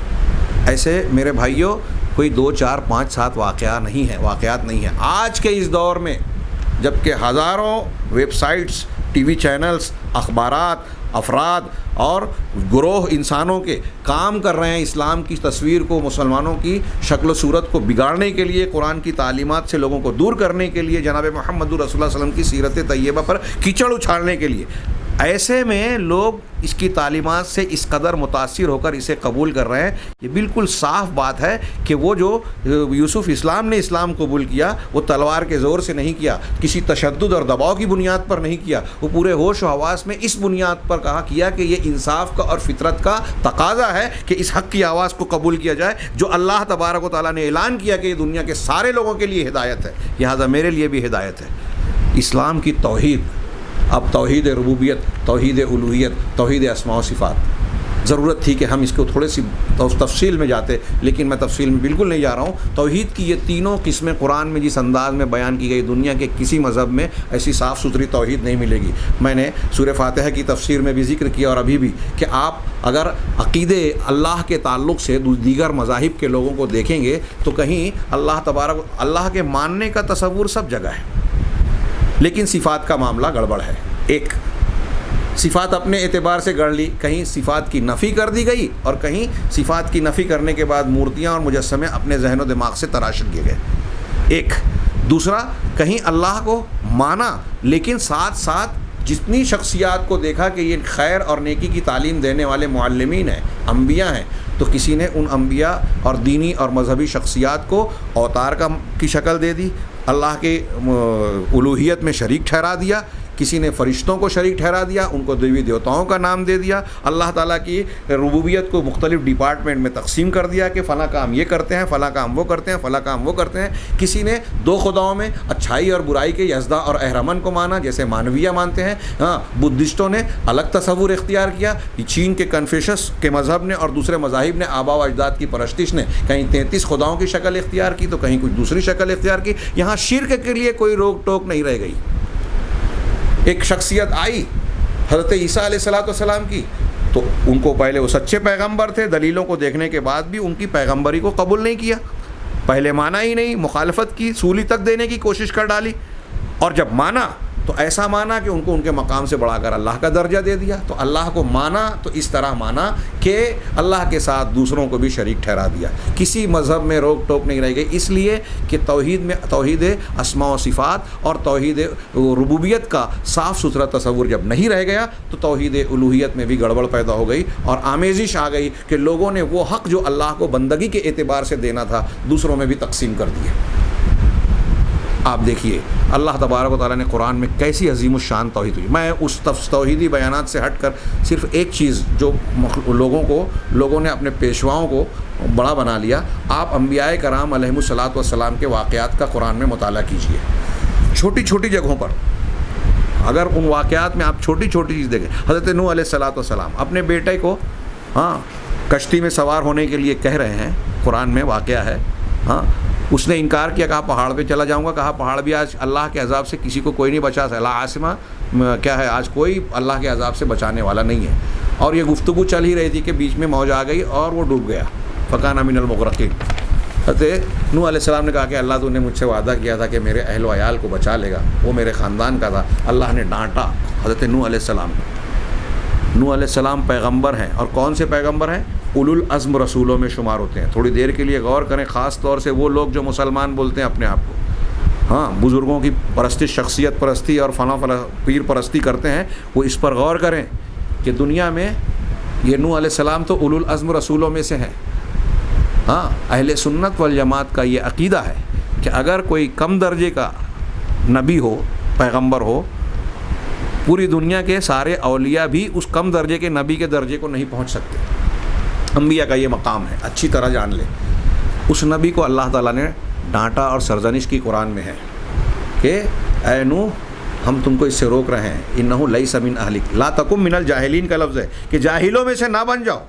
ایسے میرے بھائیوں کوئی 2 4 5 7 واقعات نہیں ہیں۔ آج کے اس دور میں جب کہ ہزاروں web sites, T V channels, اخبارات، افراد اور گروہ انسانوں کے کام کر رہے ہیں اسلام کی تصویر کو، مسلمانوں کی شکل و صورت کو بگاڑنے کے لیے، قرآن کی تعلیمات سے لوگوں کو دور کرنے کے لیے، جناب محمد رسول اللہ صلی اللہ علیہ وسلم کی سیرت طیبہ پر کیچڑ اچھالنے کے لیے، ایسے میں لوگ اس کی تعلیمات سے اس قدر متاثر ہو کر اسے قبول کر رہے ہیں۔ یہ بالکل صاف بات ہے کہ وہ جو یوسف اسلام نے اسلام قبول کیا وہ تلوار کے زور سے نہیں کیا، کسی تشدد اور دباؤ کی بنیاد پر نہیں کیا، وہ پورے ہوش و حواس میں اس بنیاد پر کیا کہ یہ انصاف کا اور فطرت کا تقاضا ہے کہ اس حق کی آواز کو قبول کیا جائے جو اللہ تبارک و تعالیٰ نے اعلان کیا کہ یہ دنیا کے سارے لوگوں کے لیے ہدایت ہے، لہٰذا میرے لیے بھی ہدایت ہے۔ اسلام کی توحید، اب توحید ربوبیت، توحید الوہیت، توحید اسماء و صفات، ضرورت تھی کہ ہم اس کو تھوڑے سی تفصیل میں جاتے، لیکن میں تفصیل میں بالکل نہیں جا رہا ہوں۔ توحید کی یہ تینوں قسمیں قرآن میں جس انداز میں بیان کی گئی، دنیا کے کسی مذہب میں ایسی صاف ستھری توحید نہیں ملے گی۔ میں نے سورہ فاتحہ کی تفسیر میں بھی ذکر کیا اور ابھی بھی کہ آپ اگر عقیدے اللہ کے تعلق سے دیگر مذاہب کے لوگوں کو دیکھیں گے تو کہیں اللہ کے ماننے کا تصور سب جگہ ہے، لیکن صفات کا معاملہ گڑبڑ ہے۔ ایک صفات اپنے اعتبار سے گڑھ لی، کہیں صفات کی نفی کر دی گئی اور کہیں صفات کی نفی کرنے کے بعد مورتیاں اور مجسمے اپنے ذہن و دماغ سے تراشل کیے گئے۔ ایک دوسرا، کہیں اللہ کو مانا لیکن ساتھ ساتھ جتنی شخصیات کو دیکھا کہ یہ خیر اور نیکی کی تعلیم دینے والے معلمین ہیں، انبیاء ہیں، تو کسی نے ان انبیاء اور دینی اور مذہبی شخصیات کو اوتار کی شکل دے دی، اللہ کے الوہیت میں شریک ٹھہرا دیا، کسی نے فرشتوں کو شریک ٹھہرا دیا، ان کو دیوی دیوتاؤں کا نام دے دیا، اللہ تعالیٰ کی ربوبیت کو مختلف ڈپارٹمنٹ میں تقسیم کر دیا کہ فلاں کام یہ کرتے ہیں، فلاں کام وہ کرتے ہیں، فلاں کام وہ کرتے ہیں۔ کسی نے 2 خداؤں میں اچھائی اور برائی کے یزدا اور اہرمن کو مانا جیسے مانویہ مانتے ہیں۔ بدھسٹوں نے الگ تصور اختیار کیا، چین کے کنفیوشس کے مذہب نے اور دوسرے مذاہب نے آباء و اجداد کی پرستش نے کہیں 33 خداؤں کی شکل اختیار کی تو کہیں کچھ دوسری شکل اختیار کی۔ یہاں شرک کے لیے کوئی روک ٹوک نہیں رہ گئی۔ ایک شخصیت آئی حضرت عیسیٰ علیہ السلام کی، تو ان کو پہلے وہ سچے پیغمبر تھے، دلیلوں کو دیکھنے کے بعد بھی ان کی پیغمبری کو قبول نہیں کیا، پہلے مانا ہی نہیں، مخالفت کی، سولی تک دینے کی کوشش کر ڈالی، اور جب مانا تو ایسا مانا کہ ان کو ان کے مقام سے بڑھا کر اللہ کا درجہ دے دیا۔ تو اللہ کو مانا تو اس طرح مانا کہ اللہ کے ساتھ دوسروں کو بھی شریک ٹھہرا دیا۔ کسی مذہب میں روک ٹوک نہیں رہ گئی، اس لیے کہ توحید میں توحید اسماء و صفات اور توحید ربوبیت کا صاف ستھرا تصور جب نہیں رہ گیا تو توحید الوہیت میں بھی گڑبڑ پیدا ہو گئی اور آمیزش آ گئی کہ لوگوں نے وہ حق جو اللہ کو بندگی کے اعتبار سے دینا تھا دوسروں میں بھی تقسیم کر دیے۔ آپ دیکھیے اللہ تبارک و تعالیٰ نے قرآن میں کیسی عظیم الشان توحید ہوئی۔ میں اس توحیدی بیانات سے ہٹ کر صرف ایک چیز جو لوگوں نے اپنے پیشواؤں کو بڑا بنا لیا، آپ انبیاء کرام علیہم الصلاۃ والسلام کے واقعات کا قرآن میں مطالعہ کیجیے، چھوٹی چھوٹی جگہوں پر۔ اگر ان واقعات میں آپ چھوٹی چھوٹی چیز دیکھیں، حضرت نوح علیہ الصلاۃ والسلام اپنے بیٹے کو کشتی میں سوار ہونے کے لیے کہہ رہے ہیں، قرآن میں واقعہ ہے، اس نے انکار کیا، کہا پہاڑ پہ چلا جاؤں گا، کہا پہاڑ بھی آج اللہ کے عذاب سے کسی کو کوئی نہیں بچا سکتا، لا عاصمہ کیا ہے، آج کوئی اللہ کے عذاب سے بچانے والا نہیں ہے۔ اور یہ گفتگو چل ہی رہی تھی کہ بیچ میں موج آ گئی اور وہ ڈوب گیا، فکان من المغرقین۔ حضرت نوح علیہ السلام نے کہا کہ اللہ تو نے مجھ سے وعدہ کیا تھا کہ میرے اہل و عیال کو بچا لے گا، وہ میرے خاندان کا تھا، اللہ نے ڈانٹا حضرت نوح علیہ السلام۔ نوح علیہ السلام پیغمبر ہیں، اور کون سے پیغمبر ہیں؟ اولو العزم رسولوں میں شمار ہوتے ہیں۔ تھوڑی دیر کے لیے غور کریں، خاص طور سے وہ لوگ جو مسلمان بولتے ہیں اپنے آپ کو، بزرگوں کی پرستی، شخصیت پرستی اور فلاں پیر پرستی کرتے ہیں، وہ اس پر غور کریں کہ دنیا میں یہ نوح علیہ السلام تو اولو العزم رسولوں میں سے ہیں۔ اہل سنت والجماعت کا یہ عقیدہ ہے کہ اگر کوئی کم درجے کا نبی ہو، پیغمبر ہو، پوری دنیا کے سارے اولیاء بھی اس کم درجے کے نبی کے درجے کو نہیں پہنچ سکتے۔ انبیاء کا یہ مقام ہے، اچھی طرح جان لیں۔ اس نبی کو اللہ تعالیٰ نے ڈانٹا اور سرزنش کی قرآن میں ہے کہ اے نوح ہم تم کو اس سے روک رہے ہیں. انہ لیس من اہلک لا تکن من الجاہلین کا لفظ ہے کہ جاہلوں میں سے نہ بن جاؤ.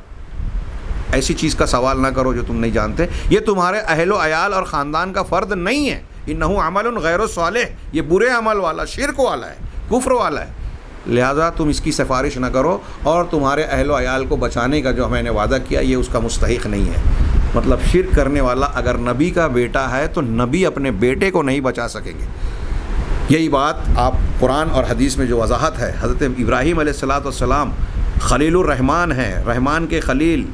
ایسی چیز کا سوال نہ کرو جو تم نہیں جانتے. یہ تمہارے اہل و عیال اور خاندان کا فرد نہیں ہے. انہ عمل غیر صالح, یہ برے عمل والا, شرک والا ہے, کفر والا ہے, لہذا تم اس کی سفارش نہ کرو, اور تمہارے اہل و عیال کو بچانے کا جو میں نے وعدہ کیا یہ اس کا مستحق نہیں ہے. مطلب شرک کرنے والا اگر نبی کا بیٹا ہے تو نبی اپنے بیٹے کو نہیں بچا سکیں گے. یہی بات آپ قرآن اور حدیث میں جو وضاحت ہے, حضرت ابراہیم علیہ السلام خلیل الرحمن ہیں, رحمان کے خلیل,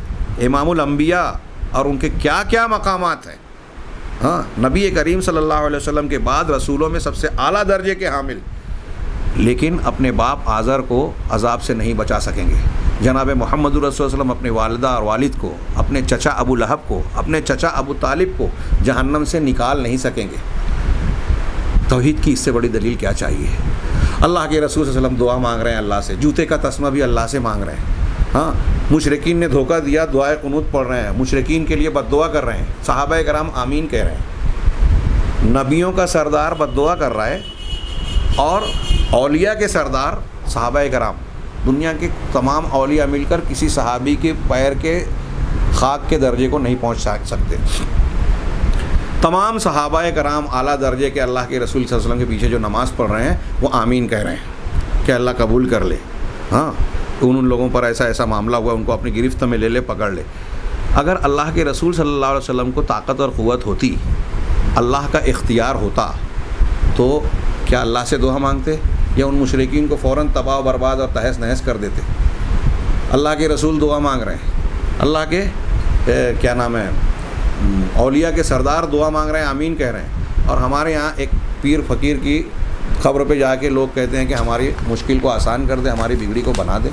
امام الانبیاء, اور ان کے کیا کیا مقامات ہیں. ہاں, نبی کریم صلی اللہ علیہ وسلم کے بعد رسولوں میں سب سے اعلیٰ درجے کے حامل, لیکن اپنے باپ آزر کو عذاب سے نہیں بچا سکیں گے. جناب محمد رسول اللہ علیہ وسلم اپنے والدہ اور والد کو, اپنے چچا ابو لہب کو, اپنے چچا ابو طالب کو جہنم سے نکال نہیں سکیں گے. توحید کی اس سے بڑی دلیل کیا چاہیے. اللہ کے رسول صلی اللہ علیہ وسلم دعا مانگ رہے ہیں اللہ سے, جوتے کا تسمہ بھی اللہ سے مانگ رہے ہیں. ہاں, مشرکین نے دھوکہ دیا, دعائے قنوت پڑھ رہے ہیں, مشرکین کے لیے بد دعا کر رہے ہیں, صحابہ کرام آمین کہہ رہے ہیں. نبیوں کا سردار بد دعا کر رہا ہے, اور اولیاء کے سردار صحابہ کرام, دنیا کے تمام اولیاء مل کر کسی صحابی کے پیر کے خاک کے درجے کو نہیں پہنچ سکتے. تمام صحابہ کرام اعلیٰ درجے کے اللہ کے رسول صلی اللہ علیہ وسلم کے پیچھے جو نماز پڑھ رہے ہیں وہ آمین کہہ رہے ہیں کہ اللہ قبول کر لے. ہاں, ان لوگوں پر ایسا معاملہ ہوا, ان کو اپنی گرفت میں لے لے, پکڑ لے. اگر اللہ کے رسول صلی اللہ علیہ وسلم کو طاقت اور قوت ہوتی, اللہ کا اختیار ہوتا, تو کیا اللہ سے دعا مانگتے, یا ان مشرکین کو فوراً تباہ و برباد اور تہس نہس کر دیتے؟ اللہ کے رسول دعا مانگ رہے ہیں, اللہ کے کیا نام ہے اولیاء کے سردار دعا مانگ رہے ہیں, آمین کہہ رہے ہیں. اور ہمارے یہاں ایک پیر فقیر کی قبر پہ جا کے لوگ کہتے ہیں کہ ہماری مشکل کو آسان کر دے, ہماری بگڑی کو بنا دے.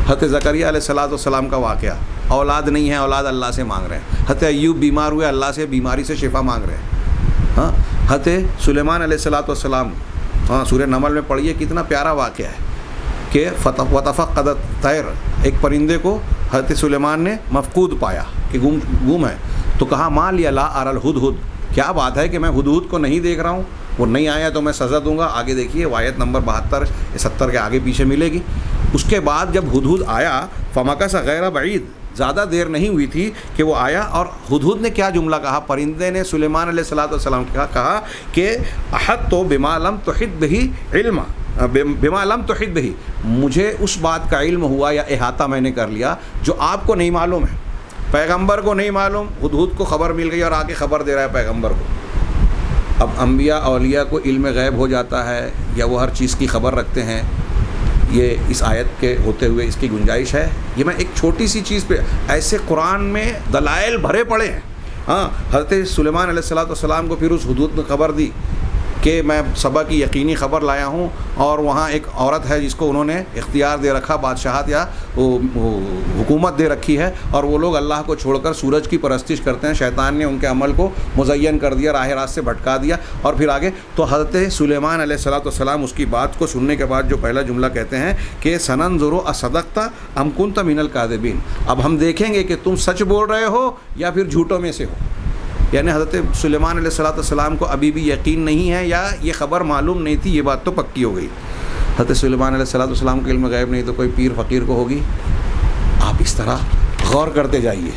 حضرت زکریا علیہ السلام کا واقعہ, اولاد نہیں ہے, اولاد اللہ سے مانگ رہے ہیں. حضرت ایوب بیمار ہوئے, اللہ سے بیماری سے شفا مانگ رہے ہیں. ہاں, حضرت سلیمان علیہ السلام, ہاں سورہ نمل میں پڑھیے, کتنا پیارا واقعہ ہے کہ وتفقدت طیر, ایک پرندے کو حضرت سلیمان نے مفقود پایا کہ گم ہے, تو کہا ما لی لا اری الہدہد, کیا بات ہے کہ میں ہدہد کو نہیں دیکھ رہا ہوں, وہ نہیں آیا تو میں سزا دوں گا. آگے دیکھیے آیت نمبر 72-70 کے آگے پیچھے ملے گی. اس کے بعد جب ہدہد آیا, فمکث غیر بعید, زیادہ دیر نہیں ہوئی تھی کہ وہ آیا, اور ہدہد نے کیا جملہ کہا, پرندے نے سلیمان علیہ السلام کا کہا کہ احط تو بما لم تحط بہ علما, بما لم تحط بہ, مجھے اس بات کا علم ہوا یا احاطہ میں نے کر لیا جو آپ کو نہیں معلوم ہے. پیغمبر کو نہیں معلوم, ہدہد کو خبر مل گئی اور آ کے خبر دے رہا ہے پیغمبر کو. اب انبیاء اولیاء کو علم غیب ہو جاتا ہے یا وہ ہر چیز کی خبر رکھتے ہیں, یہ اس آیت کے ہوتے ہوئے اس کی گنجائش ہے. یہ میں ایک چھوٹی سی چیز پہ, ایسے قرآن میں دلائل بھرے پڑے ہیں. ہاں, حضرت سلیمان علیہ السلام کو پھر اس ہدہد نے خبر دی کہ میں سبا کی یقینی خبر لایا ہوں, اور وہاں ایک عورت ہے جس کو انہوں نے اختیار دے رکھا, بادشاہت یا حکومت دے رکھی ہے, اور وہ لوگ اللہ کو چھوڑ کر سورج کی پرستش کرتے ہیں. شیطان نے ان کے عمل کو مزین کر دیا, راہ راست سے بھٹکا دیا. اور پھر آگے تو حضرت سلیمان علیہ السلام اس کی بات کو سننے کے بعد جو پہلا جملہ کہتے ہیں کہ سننظر اصدقت ام کنت من الکاذبین, اب ہم دیکھیں گے کہ تم سچ بول رہے ہو یا پھر جھوٹوں میں سے ہو. یعنی حضرت سلیمان علیہ السلام کو ابھی بھی یقین نہیں ہے, یا یہ خبر معلوم نہیں تھی, یہ بات تو پکی ہو گئی. حضرت سلیمان علیہ السلام کے علم غیب نہیں تو کوئی پیر فقیر کو ہوگی. آپ اس طرح غور کرتے جائیے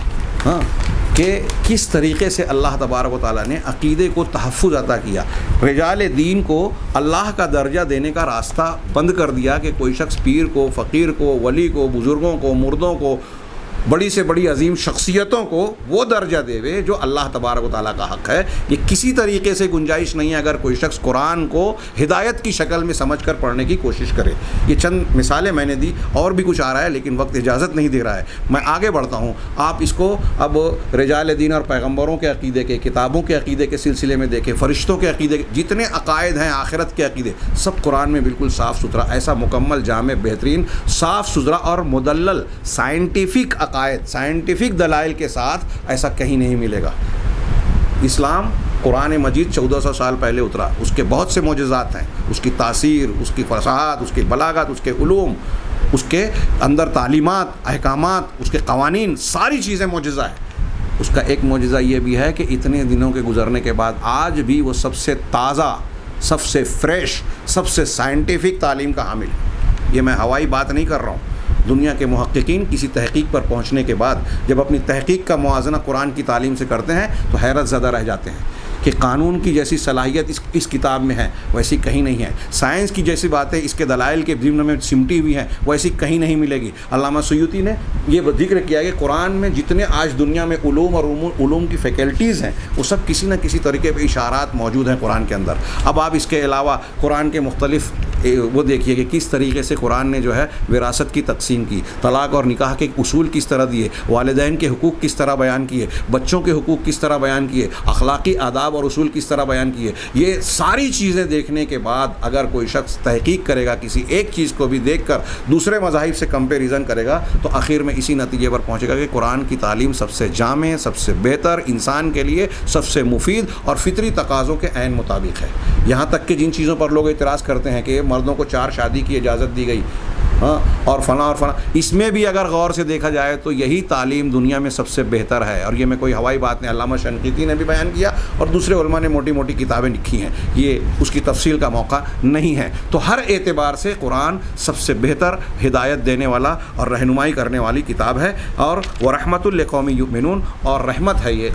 ہاں کہ کس طریقے سے اللہ تبارک و تعالیٰ نے عقیدے کو تحفظ عطا کیا. رجال دین کو اللہ کا درجہ دینے کا راستہ بند کر دیا کہ کوئی شخص پیر کو, فقیر کو, ولی کو, بزرگوں کو, مردوں کو, بڑی سے بڑی عظیم شخصیتوں کو وہ درجہ دے جو اللہ تبارک و تعالیٰ کا حق ہے. یہ کسی طریقے سے گنجائش نہیں ہے اگر کوئی شخص قرآن کو ہدایت کی شکل میں سمجھ کر پڑھنے کی کوشش کرے. یہ چند مثالیں میں نے دی, اور بھی کچھ آ رہا ہے لیکن وقت اجازت نہیں دے رہا ہے. میں آگے بڑھتا ہوں. آپ اس کو اب رجال دین اور پیغمبروں کے عقیدے کے, کتابوں کے عقیدے کے سلسلے میں دیکھیں, فرشتوں کے عقیدے کے جتنے عقائد ہیں, آخرت کے عقیدے, سب قرآن میں بالکل صاف ستھرا, ایسا مکمل, جامع, بہترین, صاف ستھرا اور مدلل سائنٹیفک عقائد, سائنٹیفک دلائل کے ساتھ ایسا کہیں نہیں ملے گا. اسلام قرآن مجید 1400 سال پہلے اترا, اس کے بہت سے معجزات ہیں, اس کی تاثیر, اس کی فصاحت, اس کی بلاغت, اس کے علوم, اس کے اندر تعلیمات, احکامات, اس کے قوانین, ساری چیزیں معجزہ ہیں. اس کا ایک معجزہ یہ بھی ہے کہ اتنے دنوں کے گزرنے کے بعد آج بھی وہ سب سے تازہ, سب سے فریش، سب سے سائنٹیفک تعلیم کا حامل ہے۔ یہ میں ہوائی بات نہیں کر رہا ہوں۔ دنیا کے محققین کسی تحقیق پر پہنچنے کے بعد جب اپنی تحقیق کا موازنہ قرآن کی تعلیم سے کرتے ہیں تو حیرت زدہ رہ جاتے ہیں کہ قانون کی جیسی صلاحیت اس کتاب میں ہے ویسی کہیں نہیں ہے، سائنس کی جیسی باتیں اس کے دلائل کے ضمن میں سمٹی ہوئی ہیں ویسی کہیں نہیں ملے گی۔ علامہ سیوطی نے یہ ذکر کیا کہ قرآن میں جتنے آج دنیا میں علوم اور علوم کی فیکلٹیز ہیں وہ سب کسی نہ کسی طریقے پہ اشارات موجود ہیں قرآن کے اندر۔ اب آپ اس کے علاوہ قرآن کے مختلف وہ دیکھیے کہ کس طریقے سے قرآن نے جو ہے وراثت کی تقسیم کی، طلاق اور نکاح کے اصول کس طرح دیے، والدین کے حقوق کس طرح بیان کیے، بچوں کے حقوق کس طرح بیان کیے، اخلاقی آداب اور اصول کس طرح بیان کیے۔ یہ ساری چیزیں دیکھنے کے بعد اگر کوئی شخص تحقیق کرے گا، کسی ایک چیز کو بھی دیکھ کر دوسرے مذاہب سے کمپیریزن کرے گا تو آخر میں اسی نتیجے پر پہنچے گا کہ قرآن کی تعلیم سب سے جامع، سب سے بہتر، انسان کے لیے سب سے مفید اور فطری تقاضوں کے عین مطابق ہے۔ یہاں تک کہ جن چیزوں پر لوگ اعتراض کرتے ہیں کہ مردوں کو 4 شادی کی اجازت دی گئی اور فلاں اور فلاں، اس میں بھی اگر غور سے دیکھا جائے تو یہی تعلیم دنیا میں سب سے بہتر ہے، اور یہ میں کوئی ہوائی بات نہیں، علامہ شنقیطی نے بھی بیان کیا اور دوسرے علماء نے موٹی موٹی کتابیں لکھی ہیں، یہ اس کی تفصیل کا موقع نہیں ہے۔ تو ہر اعتبار سے قرآن سب سے بہتر ہدایت دینے والا اور رہنمائی کرنے والی کتاب ہے، اور وَرَحْمَةٌ لِقَوْمٍ يُؤْمِنُونَ، اور رحمت ہے یہ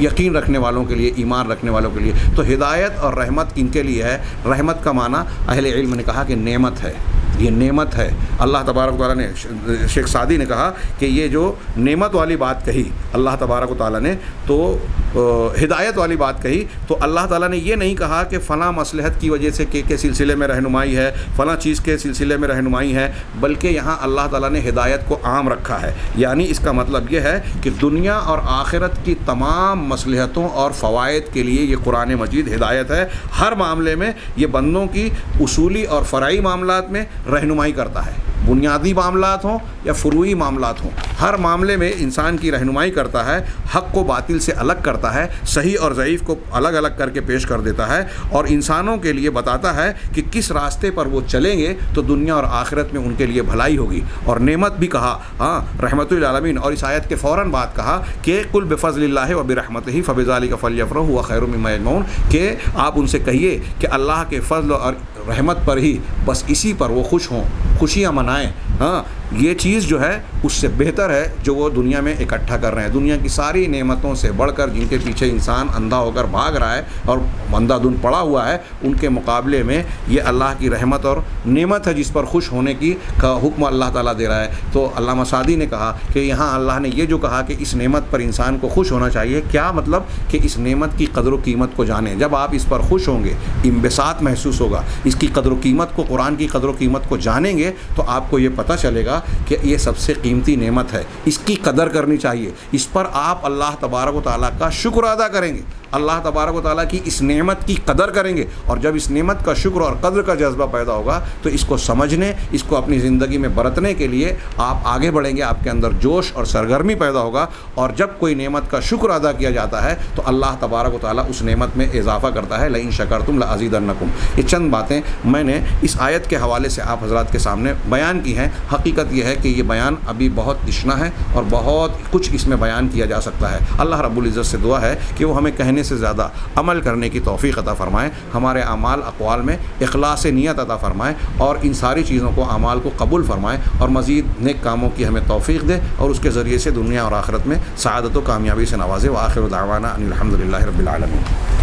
یقین رکھنے والوں کے لیے، ایمان رکھنے والوں کے لیے۔ تو ہدایت اور رحمت ان کے لیے ہے۔ رحمت کا معنی اہل علم نے کہا کہ نعمت ہے، یہ نعمت ہے۔ اللہ تبارک و تعالیٰ نے، شیخ سعدی نے کہا کہ یہ جو نعمت والی بات کہی اللہ تبارک و تعالیٰ نے، تو ہدایت والی بات کہی، تو اللہ تعالیٰ نے یہ نہیں کہا کہ فلاں مصلحت کی وجہ سے کے سلسلے میں رہنمائی ہے، فلاں چیز کے سلسلے میں رہنمائی ہے، بلکہ یہاں اللہ تعالیٰ نے ہدایت کو عام رکھا ہے۔ یعنی اس کا مطلب یہ ہے کہ دنیا اور آخرت کی تمام مصلحتوں اور فوائد کے لیے یہ قرآن مجید ہدایت ہے۔ ہر معاملے میں یہ بندوں کی اصولی اور فرعی معاملات میں رہنمائی کرتا ہے، بنیادی معاملات ہوں یا فروعی معاملات ہوں، ہر معاملے میں انسان کی رہنمائی کرتا ہے، حق کو باطل سے الگ کرتا ہے، صحیح اور ضعیف کو الگ الگ کر کے پیش کر دیتا ہے، اور انسانوں کے لیے بتاتا ہے کہ کس راستے پر وہ چلیں گے تو دنیا اور آخرت میں ان کے لیے بھلائی ہوگی۔ اور نعمت بھی کہا، رحمت للعالمین، اور اس آیت کے فوراً بعد کہا کہ قل بفضل اللہ وبرحمتہ فبذلک فلیفرحوا هو خیر مما یجمعون، کہ آپ ان سے کہیے کہ اللہ کے فضل اور رحمت پر ہی، بس اسی پر وہ خوش ہوں، خوشیاں منائیں۔ یہ چیز جو ہے اس سے بہتر ہے جو وہ دنیا میں اکٹھا کر رہے ہیں۔ دنیا کی ساری نعمتوں سے بڑھ کر جن کے پیچھے انسان اندھا ہو کر بھاگ رہا ہے اور اندھا دھند پڑا ہوا ہے، ان کے مقابلے میں یہ اللہ کی رحمت اور نعمت ہے جس پر خوش ہونے کی کا حکم اللہ تعالیٰ دے رہا ہے۔ تو علامہ سعدی نے کہا کہ یہاں اللہ نے یہ جو کہا کہ اس نعمت پر انسان کو خوش ہونا چاہیے، کیا مطلب کہ اس نعمت کی قدر و قیمت کو جانیں۔ جب آپ اس پر خوش ہوں گے، انبساط محسوس ہوگا، اس کی قدر و قیمت کو، قرآن کی قدر و قیمت کو جانیں گے تو آپ کو یہ پتہ چلے گا کہ یہ سب سے قیمتی نعمت ہے، اس کی قدر کرنی چاہیے، اس پر آپ اللہ تبارک و تعالیٰ کا شکر ادا کریں گے، اللہ تبارک و تعالیٰ کی اس نعمت کی قدر کریں گے، اور جب اس نعمت کا شکر اور قدر کا جذبہ پیدا ہوگا تو اس کو سمجھنے، اس کو اپنی زندگی میں برتنے کے لیے آپ آگے بڑھیں گے، آپ کے اندر جوش اور سرگرمی پیدا ہوگا، اور جب کوئی نعمت کا شکر ادا کیا جاتا ہے تو اللہ تبارک و تعالیٰ اس نعمت میں اضافہ کرتا ہے، لئن شکرتم لازیدنکم۔ یہ چند باتیں میں نے اس آیت کے حوالے سے آپ حضرات کے سامنے بیان کی ہیں۔ حقیقت یہ ہے کہ یہ بیان ابھی بہت تشنا ہے اور بہت کچھ اس میں بیان کیا جا سکتا ہے۔ اللہ رب العزت سے دعا ہے کہ وہ ہمیں کہنے سے زیادہ عمل کرنے کی توفیق عطا فرمائے، ہمارے اعمال اقوال میں اخلاص نیت عطا فرمائے، اور ان ساری چیزوں کو، اعمال کو قبول فرمائے، اور مزید نیک کاموں کی ہمیں توفیق دے، اور اس کے ذریعے سے دنیا اور آخرت میں سعادت و کامیابی سے نوازے۔ وآخر دعوانا ان الحمد للہ رب العالمین۔